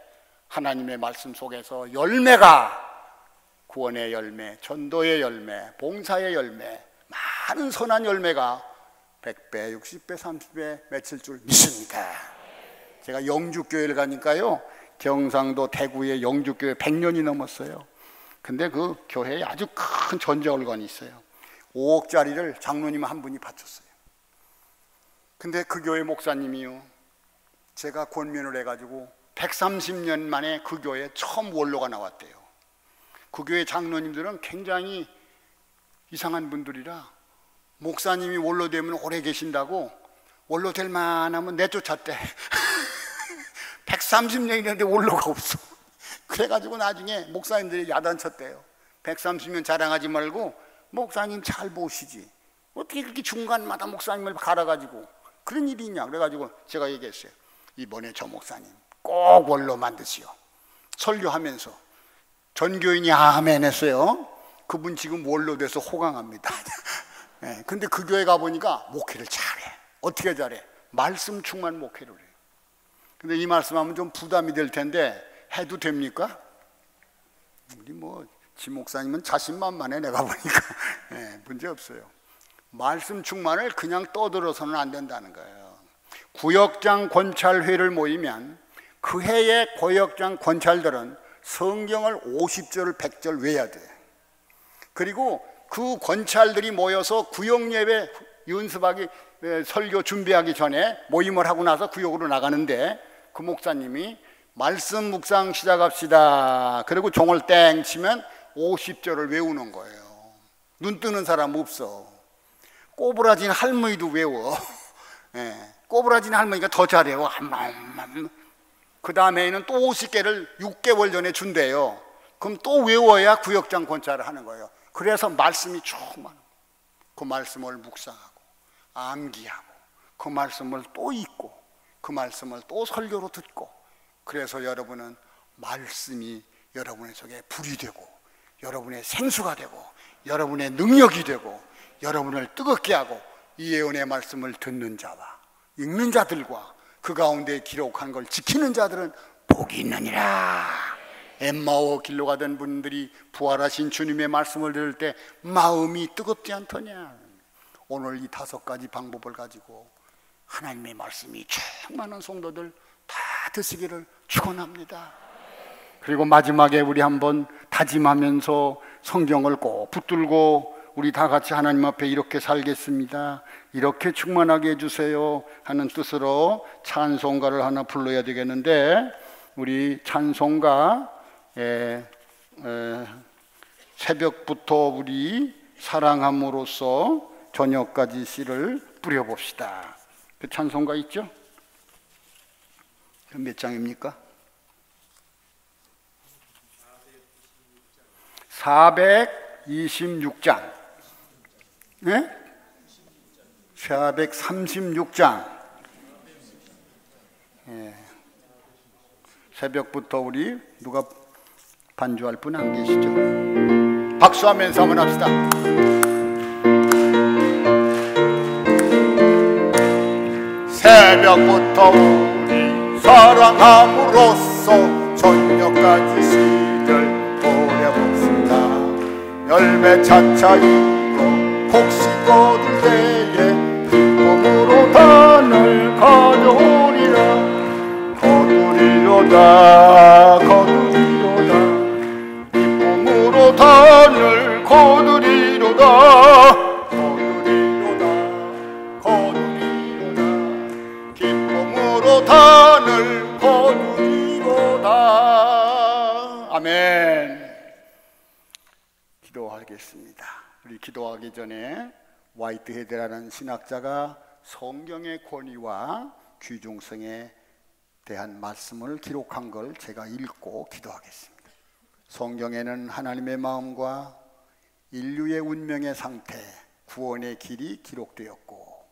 하나님의 말씀 속에서 열매가, 구원의 열매, 전도의 열매, 봉사의 열매, 많은 선한 열매가 100배, 60배, 30배 맺힐 줄 믿습니다. 제가 영주교회를 가니까요, 경상도 대구의 영주교회 100년이 넘었어요. 근데 그 교회에 아주 큰 전자올관이 있어요. 5억짜리를 장로님 한 분이 바쳤어요. 근데 그 교회 목사님이요, 제가 권면을 해가지고 130년 만에 그 교회에 처음 원로가 나왔대요. 그 교회 장로님들은 굉장히 이상한 분들이라 목사님이 원로 되면 오래 계신다고 원로 될 만하면 내쫓았대. 130년이 됐는데 원로가 없어. 그래가지고 나중에 목사님들이 야단쳤대요. 130년 자랑하지 말고 목사님 잘 보시지, 어떻게 그렇게 중간마다 목사님을 갈아가지고 그런 일이 있냐. 그래가지고 제가 얘기했어요. 이번에 저 목사님 꼭 원로 만드시오. 설교하면서 전교인이 아멘 했어요. 그분 지금 원로 돼서 호강합니다. 네, 근데 그 교회 가보니까 목회를 잘해. 어떻게 잘해? 말씀 충만 목회를 해요. 근데 이 말씀하면 좀 부담이 될 텐데 해도 됩니까? 우리 지 목사님은 자신만만해. 내가 보니까 네, 문제 없어요. 말씀 충만을 그냥 떠들어서는 안 된다는 거예요. 구역장 권찰회를 모이면 그 해의 구역장 권찰들은 성경을 50절 100절 외워야 돼. 그리고 그 권찰들이 모여서 구역예배 연습하기, 설교 준비하기 전에 모임을 하고 나서 구역으로 나가는데 그 목사님이 말씀 묵상 시작합시다. 그리고 종을 땡 치면 50절을 외우는 거예요. 눈 뜨는 사람 없어. 꼬부라진 할머니도 외워. 예, 꼬부라진 할머니가 더 잘해요. 그 다음에는 또 50개를 6개월 전에 준대요. 그럼 또 외워야 구역장 권찰을 하는 거예요. 그래서 말씀이 충만. 그 말씀을 묵상하고 암기하고 그 말씀을 또 읽고 그 말씀을 또 설교로 듣고, 그래서 여러분은 말씀이 여러분의 속에 불이 되고 여러분의 생수가 되고 여러분의 능력이 되고 여러분을 뜨겁게 하고 이 예언의 말씀을 듣는 자와 읽는 자들과 그 가운데 기록한 걸 지키는 자들은 복이 있느니라. 엠마오 길로 가던 분들이 부활하신 주님의 말씀을 들을 때 마음이 뜨겁지 않더냐. 오늘 이 5가지 방법을 가지고 하나님의 말씀이 충만한 성도들 다 드시기를 축원합니다. 그리고 마지막에 우리 한번 다짐하면서 성경을 꼭 붙들고 우리 다 같이 하나님 앞에 이렇게 살겠습니다, 이렇게 충만하게 해주세요 하는 뜻으로 찬송가를 하나 불러야 되겠는데, 우리 찬송가 새벽부터 우리 사랑함으로써 저녁까지 시를 뿌려봅시다. 그 찬송가 있죠? 몇 장입니까? 426장. 네? 436장. 예. 새벽부터 우리 누가 반주할 분 안 계시죠? 박수하면서 한번 합시다. 새벽부터 우리 사랑함으로써 저녁까지 시를 보내봅시다. 열매 차차 익고 혹시 거둘 때에 기쁨으로 단을 가져오리라. 거두리로다 거두리로다 기쁨으로 단을 거두리로다 거두리로다 거두리로다 기쁨으로 단을 거두리로다. 아멘. 기도하겠습니다. 우리 기도하기 전에 화이트헤드라는 신학자가 성경의 권위와 귀중성에 대한 말씀을 기록한 걸 제가 읽고 기도하겠습니다. 성경에는 하나님의 마음과 인류의 운명의 상태, 구원의 길이 기록되었고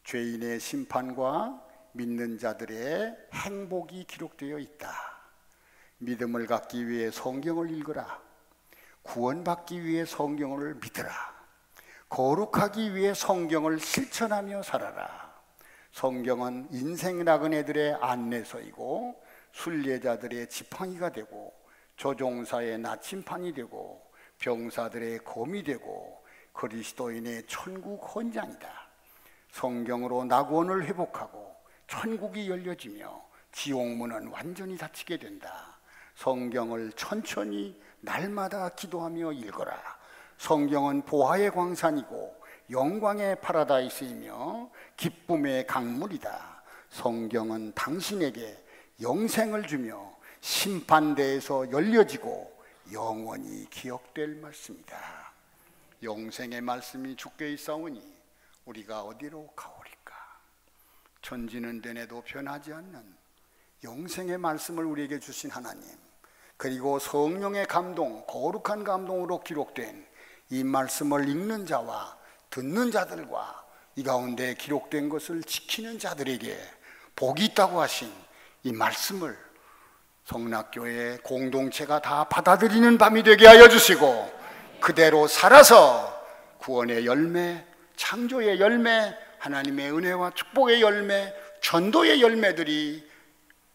죄인의 심판과 믿는 자들의 행복이 기록되어 있다. 믿음을 갖기 위해 성경을 읽으라. 구원받기 위해 성경을 믿으라. 거룩하기 위해 성경을 실천하며 살아라. 성경은 인생 나그네들의 안내서이고 순례자들의 지팡이가 되고 조종사의 나침판이 되고 병사들의 검이 되고 그리스도인의 천국 헌장이다. 성경으로 낙원을 회복하고 천국이 열려지며 지옥문은 완전히 닫히게 된다. 성경을 천천히 날마다 기도하며 읽어라. 성경은 보화의 광산이고 영광의 파라다이스이며 기쁨의 강물이다. 성경은 당신에게 영생을 주며 심판대에서 열려지고 영원히 기억될 말씀이다. 영생의 말씀이 주께 있사오니 우리가 어디로 가오리까. 천지는 되뇌도 변하지 않는 영생의 말씀을 우리에게 주신 하나님, 그리고 성령의 감동, 거룩한 감동으로 기록된 이 말씀을 읽는 자와 듣는 자들과 이 가운데 기록된 것을 지키는 자들에게 복이 있다고 하신 이 말씀을 성락교회 공동체가 다 받아들이는 밤이 되게 하여 주시고 그대로 살아서 구원의 열매, 창조의 열매, 하나님의 은혜와 축복의 열매, 전도의 열매들이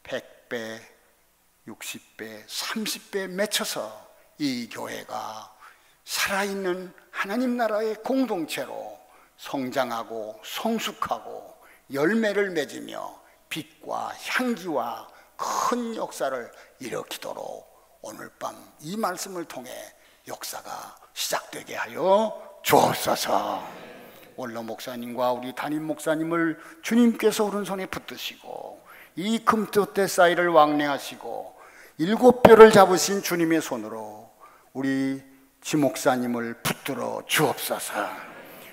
100배, 60배, 30배 맺혀서 이 교회가 살아있는 하나님 나라의 공동체로 성장하고 성숙하고 열매를 맺으며 빛과 향기와 큰 역사를 일으키도록 오늘 밤 이 말씀을 통해 역사가 시작되게 하여 주옵소서. 원로 목사님과 우리 담임 목사님을 주님께서 오른손에 붙드시고 이 금토대 사이를 왕래하시고 7뼈를 잡으신 주님의 손으로 우리 지 목사님을 붙들어 주옵소서.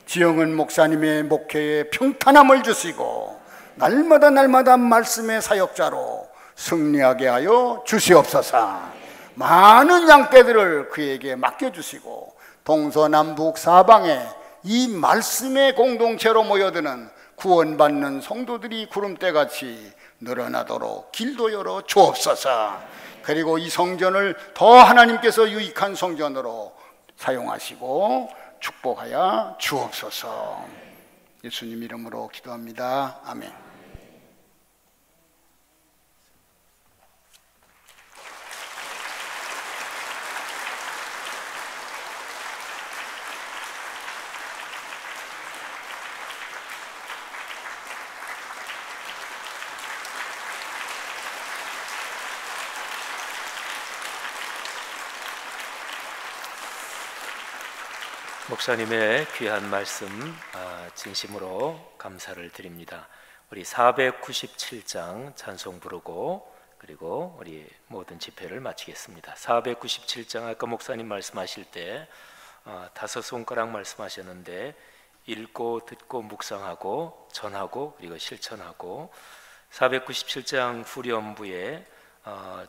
지영은 목사님의 목회에 평탄함을 주시고 날마다 말씀의 사역자로 승리하게 하여 주시옵소서. 많은 양떼들을 그에게 맡겨주시고 동서남북 사방에 이 말씀의 공동체로 모여드는 구원받는 성도들이 구름대같이 늘어나도록 길도 열어 주옵소서. 그리고 이 성전을 더 하나님께서 유익한 성전으로 사용하시고 축복하여 주옵소서. 예수님 이름으로 기도합니다. 아멘. 목사님의 귀한 말씀 진심으로 감사를 드립니다. 우리 497장 찬송 부르고 그리고 우리 모든 집회를 마치겠습니다. 497장 아까 목사님 말씀하실 때 5손가락 말씀하셨는데 읽고 듣고 묵상하고 전하고 그리고 실천하고 497장 후렴부에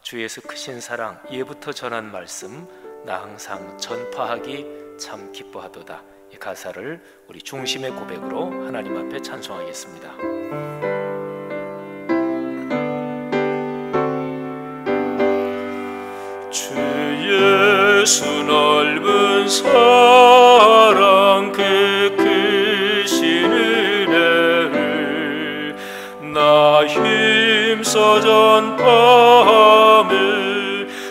주 예수 크신 사랑 예부터 전한 말씀 나 항상 전파하기 참 기뻐하도다. 이 가사를 우리 중심의 고백으로 하나님 앞에 찬송하겠습니다. 주 예수 넓은 사랑 그 크신 은혜를 나 힘써 전파함을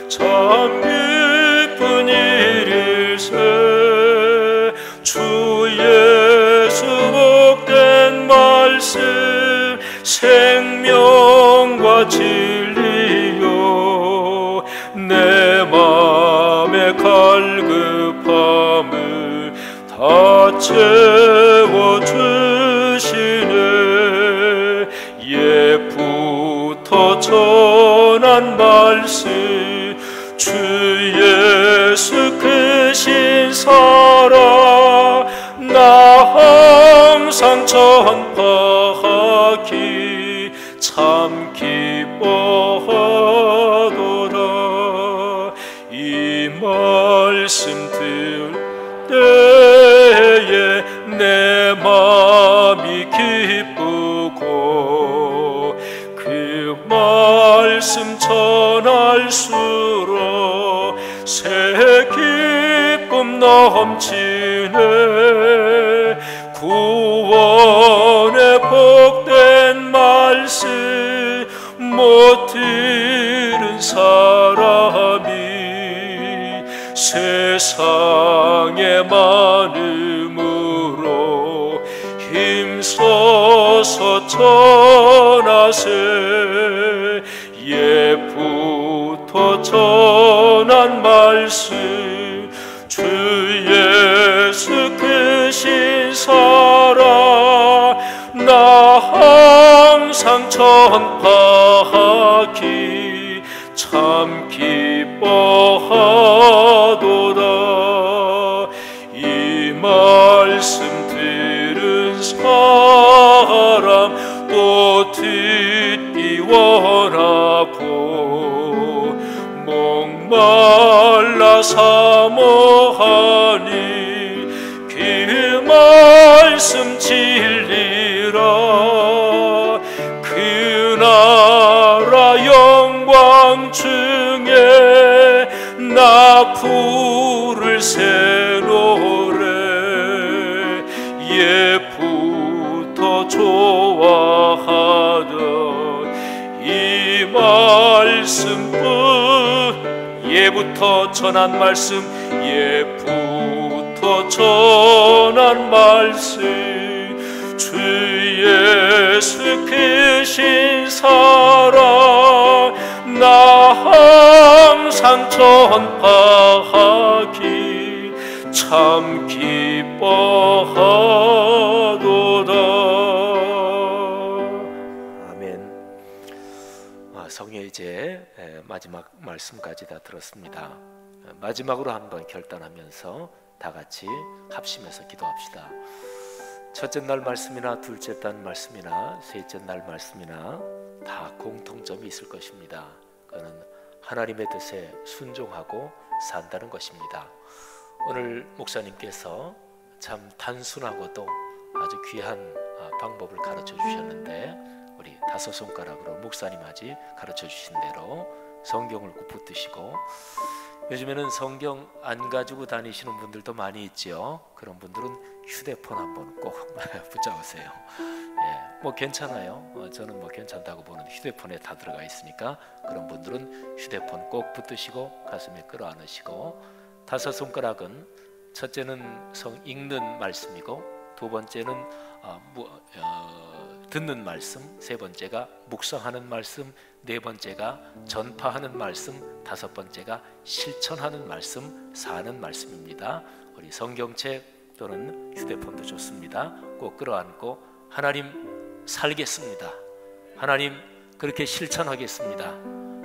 참 기쁜 일일세. 주 예수 복된 말씀 생명과 진리요 내 맘의 갈급함을 다 채워주시네. 예부터 전한 말씀 주 예수 크신 사랑 나 항상 전파하기 참 기뻐하도다. 이 말씀 들을 때에 내 맘이 기쁘고 그 말씀 전할수록 새 기쁨 넘치네. 구원의 복된 말씀 못 들은 사람이 세상에 많음으로 힘써서 전하세. 예부터 전한 말씀 주 예수 크신 사랑 나 항상 전파하기 참 기뻐하도다. 이 말씀 들은 사람 또 듣기 원하고 목말라 사모하니 그 말씀 진리라. 그 나라 영광 주 부를 새 노래 예부터 좋아하던 이 말씀뿐 예부터 전한 말씀 예부터 전한 말씀 주 예수 크신 사랑 나 항상 전파하기 참 기뻐하도다. 아멘. 성령 이제 마지막 말씀까지 다 들었습니다. 마지막으로 한번 결단하면서 다 같이 합심해서 기도합시다. 첫째 날 말씀이나 둘째 날 말씀이나 셋째 날 말씀이나 다 공통점이 있을 것입니다. 그는 하나님의 뜻에 순종하고 산다는 것입니다. 오늘 목사님께서 참 단순하고도 아주 귀한 방법을 가르쳐 주셨는데 우리 다섯 손가락으로 목사님 아직 가르쳐 주신 대로 성경을 꼭 붙드시고 요즘에는 성경 안 가지고 다니시는 분들도 많이 있지요. 그런 분들은 휴대폰 한번 꼭 붙잡으세요. 뭐 괜찮아요. 저는 뭐 괜찮다고 보는 휴대폰에 다 들어가 있으니까 그런 분들은 휴대폰 꼭 붙드시고 가슴에 끌어안으시고 다섯 손가락은 첫째는 읽는 말씀이고 두 번째는 듣는 말씀, 세 번째가 묵상하는 말씀, 네 번째가 전파하는 말씀, 다섯 번째가 실천하는 말씀, 사는 말씀입니다. 우리 성경책 또는 휴대폰도 좋습니다. 꼭 끌어안고 하나님 살겠습니다. 하나님 그렇게 실천하겠습니다.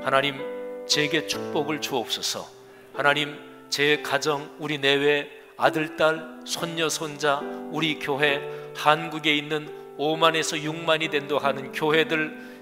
하나님 제게 축복을 주옵소서. 하나님 제 가정, 우리 내외 아들, 딸, 손녀, 손자, 우리 교회 한국에 있는 5만에서 6만이 된다 하는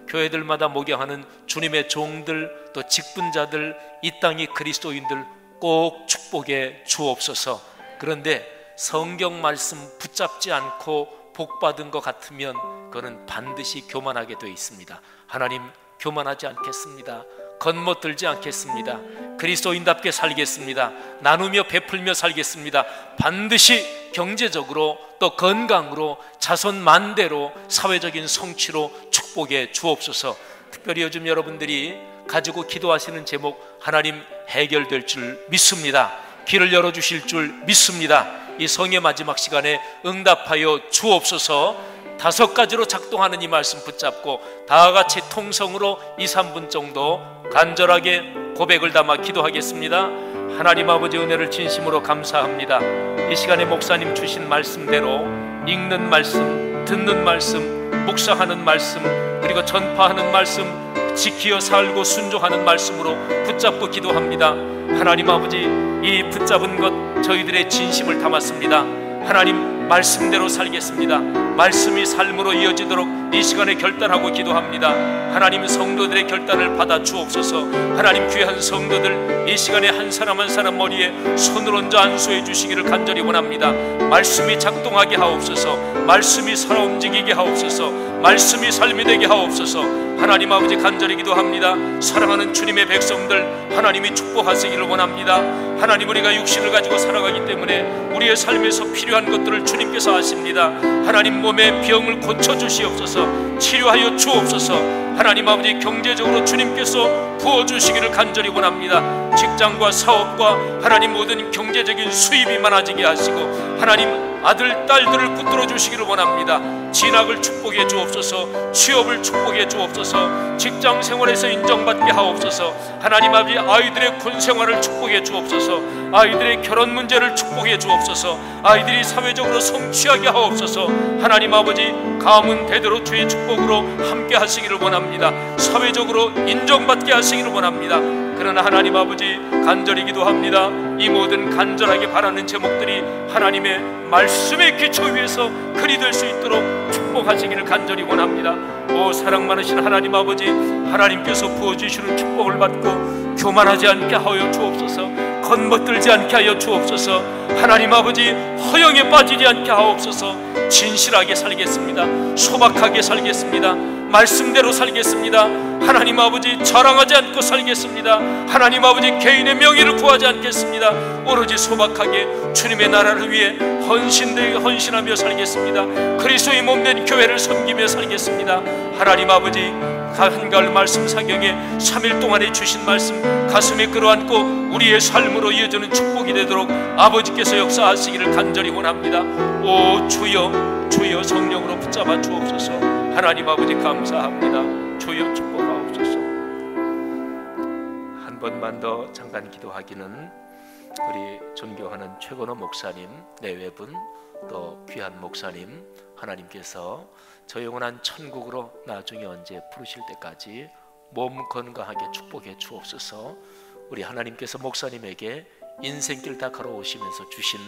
교회들마다 목양하는 주님의 종들 또 직분자들 이 땅의 그리스도인들 꼭 축복해 주옵소서. 그런데 성경 말씀 붙잡지 않고 복받은 것 같으면 그거는 반드시 교만하게 되어 있습니다. 하나님 교만하지 않겠습니다. 겉멋들지 않겠습니다. 그리스도인답게 살겠습니다. 나누며 베풀며 살겠습니다. 반드시 경제적으로 또 건강으로 자손 만대로 사회적인 성취로 축복해 주옵소서. 특별히 요즘 여러분들이 가지고 기도하시는 제목 하나님 해결될 줄 믿습니다. 길을 열어주실 줄 믿습니다. 이 성의 마지막 시간에 응답하여 주옵소서. 5가지로 작동하는 이 말씀 붙잡고 다 같이 통성으로 2-3분 정도 간절하게 고백을 담아 기도하겠습니다. 하나님 아버지 은혜를 진심으로 감사합니다. 이 시간에 목사님 주신 말씀대로 읽는 말씀, 듣는 말씀, 묵상하는 말씀, 그리고 전파하는 말씀, 지키어 살고 순종하는 말씀으로 붙잡고 기도합니다. 하나님 아버지 이 붙잡은 것 저희들의 진심을 담았습니다. 하나님 말씀대로 살겠습니다. 말씀이 삶으로 이어지도록 이 시간에 결단하고 기도합니다. 하나님 성도들의 결단을 받아 주옵소서. 하나님 귀한 성도들 이 시간에 한 사람 한 사람 머리에 손을 얹어 안수해 주시기를 간절히 원합니다. 말씀이 작동하게 하옵소서. 말씀이 살아 움직이게 하옵소서. 말씀이 삶이 되게 하옵소서. 하나님 아버지 간절히 기도합니다. 사랑하는 주님의 백성들 하나님이 축복하시기를 원합니다. 하나님 우리가 육신을 가지고 살아가기 때문에 우리의 삶에서 필요한 것들을 주님께서 아십니다. 하나님 몸의 병을 고쳐주시옵소서. 치료하여 주옵소서. 하나님 아버지 경제적으로 주님께서 부어주시기를 간절히 원합니다. 직장과 사업과 하나님 모든 경제적인 수입이 많아지게 하시고 하나님 아들, 딸들을 붙들어 주시기를 원합니다. 진학을 축복해 주옵소서. 취업을 축복해 주옵소서. 직장 생활에서 인정받게 하옵소서. 하나님 아버지 아이들의 군 생활을 축복해 주옵소서. 아이들의 결혼 문제를 축복해 주옵소서. 아이들이 사회적으로 성취하게 하옵소서. 하나님 아버지 가문 대대로 주의 축복으로 함께 하시기를 원합니다. 사회적으로 인정받게 하시기를 원합니다. 그러나 하나님 아버지 간절히 기도합니다. 이 모든 간절하게 바라는 제목들이 하나님의 말씀의 기초 위에서 그리 될 수 있도록 축복하시기를 간절히 원합니다. 오 사랑 많으신 하나님 아버지 하나님께서 부어주시는 축복을 받고 교만하지 않게 하여 주옵소서. 건너들지 않게 하여 주옵소서. 하나님 아버지, 허영에 빠지지 않게 하옵소서. 진실하게 살겠습니다. 소박하게 살겠습니다. 말씀대로 살겠습니다. 하나님 아버지, 자랑하지 않고 살겠습니다. 하나님 아버지, 개인의 명예를 구하지 않겠습니다. 오로지 소박하게 주님의 나라를 위해 헌신하며 살겠습니다. 그리스도의 몸된 교회를 섬기며 살겠습니다. 하나님 아버지, 한가을 말씀 사경에 3일 동안에 주신 말씀 가슴에 끌어안고 우리의 삶으로 이어지는 축복이 되도록 아버지께서 역사하시기를 간절히 원합니다. 오 주여, 주여 성령으로 붙잡아 주옵소서. 하나님 아버지 감사합니다. 주여 축복하옵소서. 한 번만 더 잠깐 기도하기는 우리 존경하는 최건호 목사님, 내외분, 또 귀한 목사님, 하나님께서 저 영원한 천국으로 나중에 언제 부르실 때까지 몸 건강하게 축복해 주옵소서. 우리 하나님께서 목사님에게 인생길 다 걸어오시면서 주신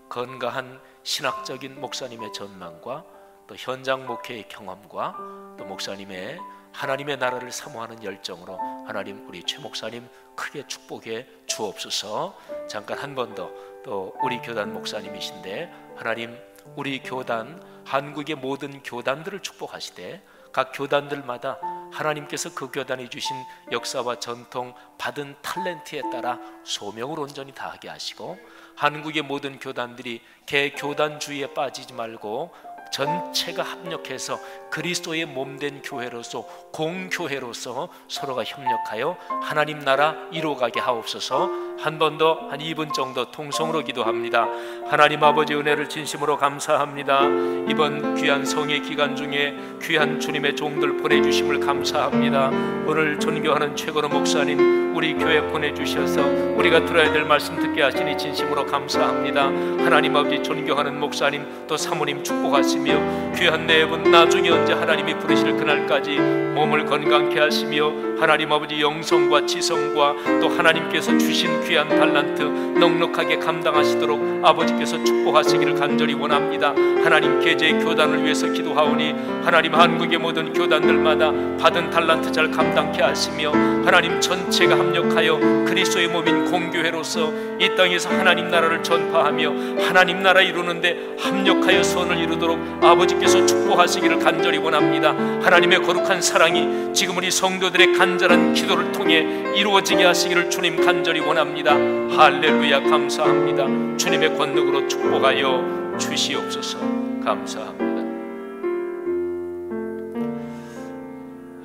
건강한 신학적인 목사님의 전망과 또 현장 목회의 경험과 또 목사님의 하나님의 나라를 사모하는 열정으로 하나님 우리 최 목사님 크게 축복해 주옵소서. 잠깐 한 번 더, 또 우리 교단 목사님이신데 하나님 우리 교단, 한국의 모든 교단들을 축복하시되 각 교단들마다 하나님께서 그 교단이 주신 역사와 전통, 받은 탤런트에 따라 소명을 온전히 다하게 하시고 한국의 모든 교단들이 개교단주의에 빠지지 말고 전체가 합력해서 그리스도의 몸된 교회로서 공교회로서 서로가 협력하여 하나님 나라 이루어가게 하옵소서. 한 번 더, 한 2분 정도 통성으로 기도합니다. 하나님 아버지 은혜를 진심으로 감사합니다. 이번 귀한 성의 기간 중에 귀한 주님의 종들 보내주심을 감사합니다. 오늘 존경하는 최건호 목사님 우리 교회 보내주셔서 우리가 들어야 될 말씀 듣게 하시니 진심으로 감사합니다. 하나님 아버지 존경하는 목사님 또 사모님 축복하시며 귀한 내분 나중에 언제 하나님이 부르실 그날까지 몸을 건강케 하시며 하나님 아버지 영성과 지성과 또 하나님께서 주신 귀한 달란트 넉넉하게 감당하시도록 아버지께서 축복하시기를 간절히 원합니다. 하나님 계제의 교단을 위해서 기도하오니 하나님 한국의 모든 교단들마다 받은 달란트 잘 감당케 하시며 하나님 전체가 합력하여 그리스도의 몸인 공교회로서 이 땅에서 하나님 나라를 전파하며 하나님 나라 이루는데 합력하여 선을 이루도록 아버지께서 축복하시기를 간절히 원합니다. 하나님의 거룩한 사랑이 지금 우리 성도들의 간절한 기도를 통해 이루어지게 하시기를 주님 간절히 원합니다. 할렐루야 감사합니다. 주님의 권능으로 축복하여 주시옵소서. 감사합니다.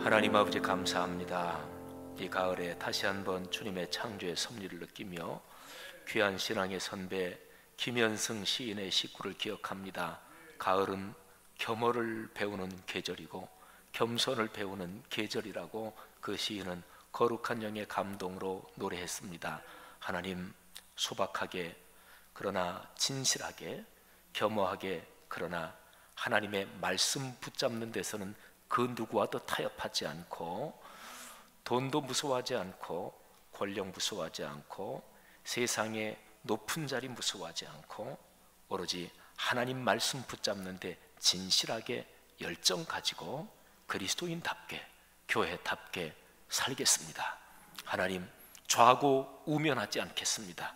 하나님 아버지 감사합니다. 이 가을에 다시 한번 주님의 창조의 섭리를 느끼며 귀한 신앙의 선배 김현승 시인의 식구를 기억합니다. 가을은 겸허를 배우는 계절이고 겸손을 배우는 계절이라고 그 시인은 거룩한 영의 감동으로 노래했습니다. 하나님 소박하게 그러나 진실하게 겸허하게 그러나 하나님의 말씀 붙잡는 데서는 그 누구와도 타협하지 않고 돈도 무서워하지 않고 권력 무서워하지 않고 세상의 높은 자리 무서워하지 않고 오로지 하나님 말씀 붙잡는데 진실하게 열정 가지고 그리스도인답게 교회답게 살겠습니다. 하나님 좌고 우면하지 않겠습니다.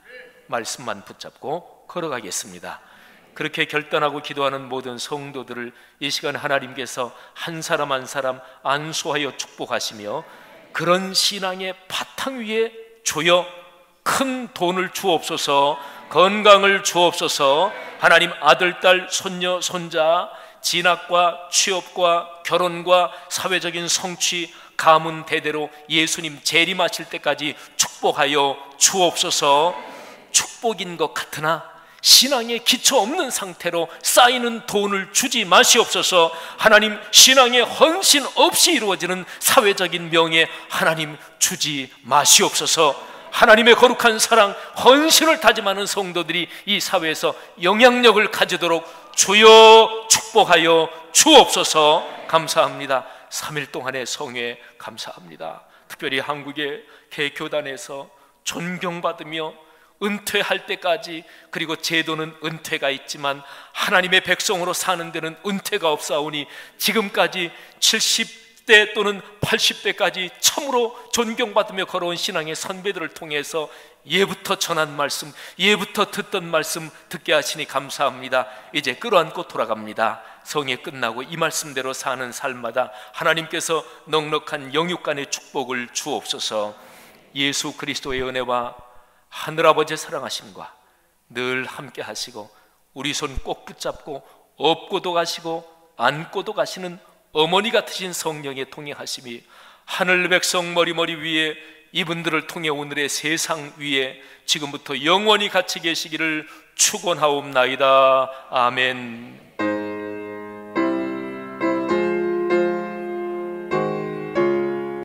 말씀만 붙잡고 걸어가겠습니다. 그렇게 결단하고 기도하는 모든 성도들을 이 시간 하나님께서 한 사람 한 사람 안수하여 축복하시며 그런 신앙의 바탕 위에 주여 큰 돈을 주옵소서, 건강을 주옵소서. 하나님 아들, 딸, 손녀, 손자 진학과 취업과 결혼과 사회적인 성취 가문 대대로 예수님 재림하실 때까지 축복하여 주옵소서. 축복인 것 같으나 신앙에 기초 없는 상태로 쌓이는 돈을 주지 마시옵소서. 하나님 신앙의 헌신 없이 이루어지는 사회적인 명예 하나님 주지 마시옵소서. 하나님의 거룩한 사랑 헌신을 다짐하는 성도들이 이 사회에서 영향력을 가지도록 주여 축복하여 주옵소서. 감사합니다. 3일 동안의 성회 감사합니다. 특별히 한국의 개교단에서 존경받으며 은퇴할 때까지, 그리고 제도는 은퇴가 있지만 하나님의 백성으로 사는 데는 은퇴가 없사오니 지금까지 70대 또는 80대까지 참으로 존경받으며 걸어온 신앙의 선배들을 통해서 예부터 전한 말씀, 예부터 듣던 말씀 듣게 하시니 감사합니다. 이제 끌어안고 돌아갑니다. 성회 끝나고 이 말씀대로 사는 삶마다 하나님께서 넉넉한 영육간의 축복을 주옵소서. 예수 그리스도의 은혜와 하늘아버지의 사랑하심과 늘 함께 하시고 우리 손 꼭 붙잡고 업고도 가시고 안고도 가시는 어머니 같으신 성령의 통행하심이 하늘 백성 머리머리 위에 이분들을 통해 오늘의 세상 위에 지금부터 영원히 같이 계시기를 축원하옵나이다. 아멘.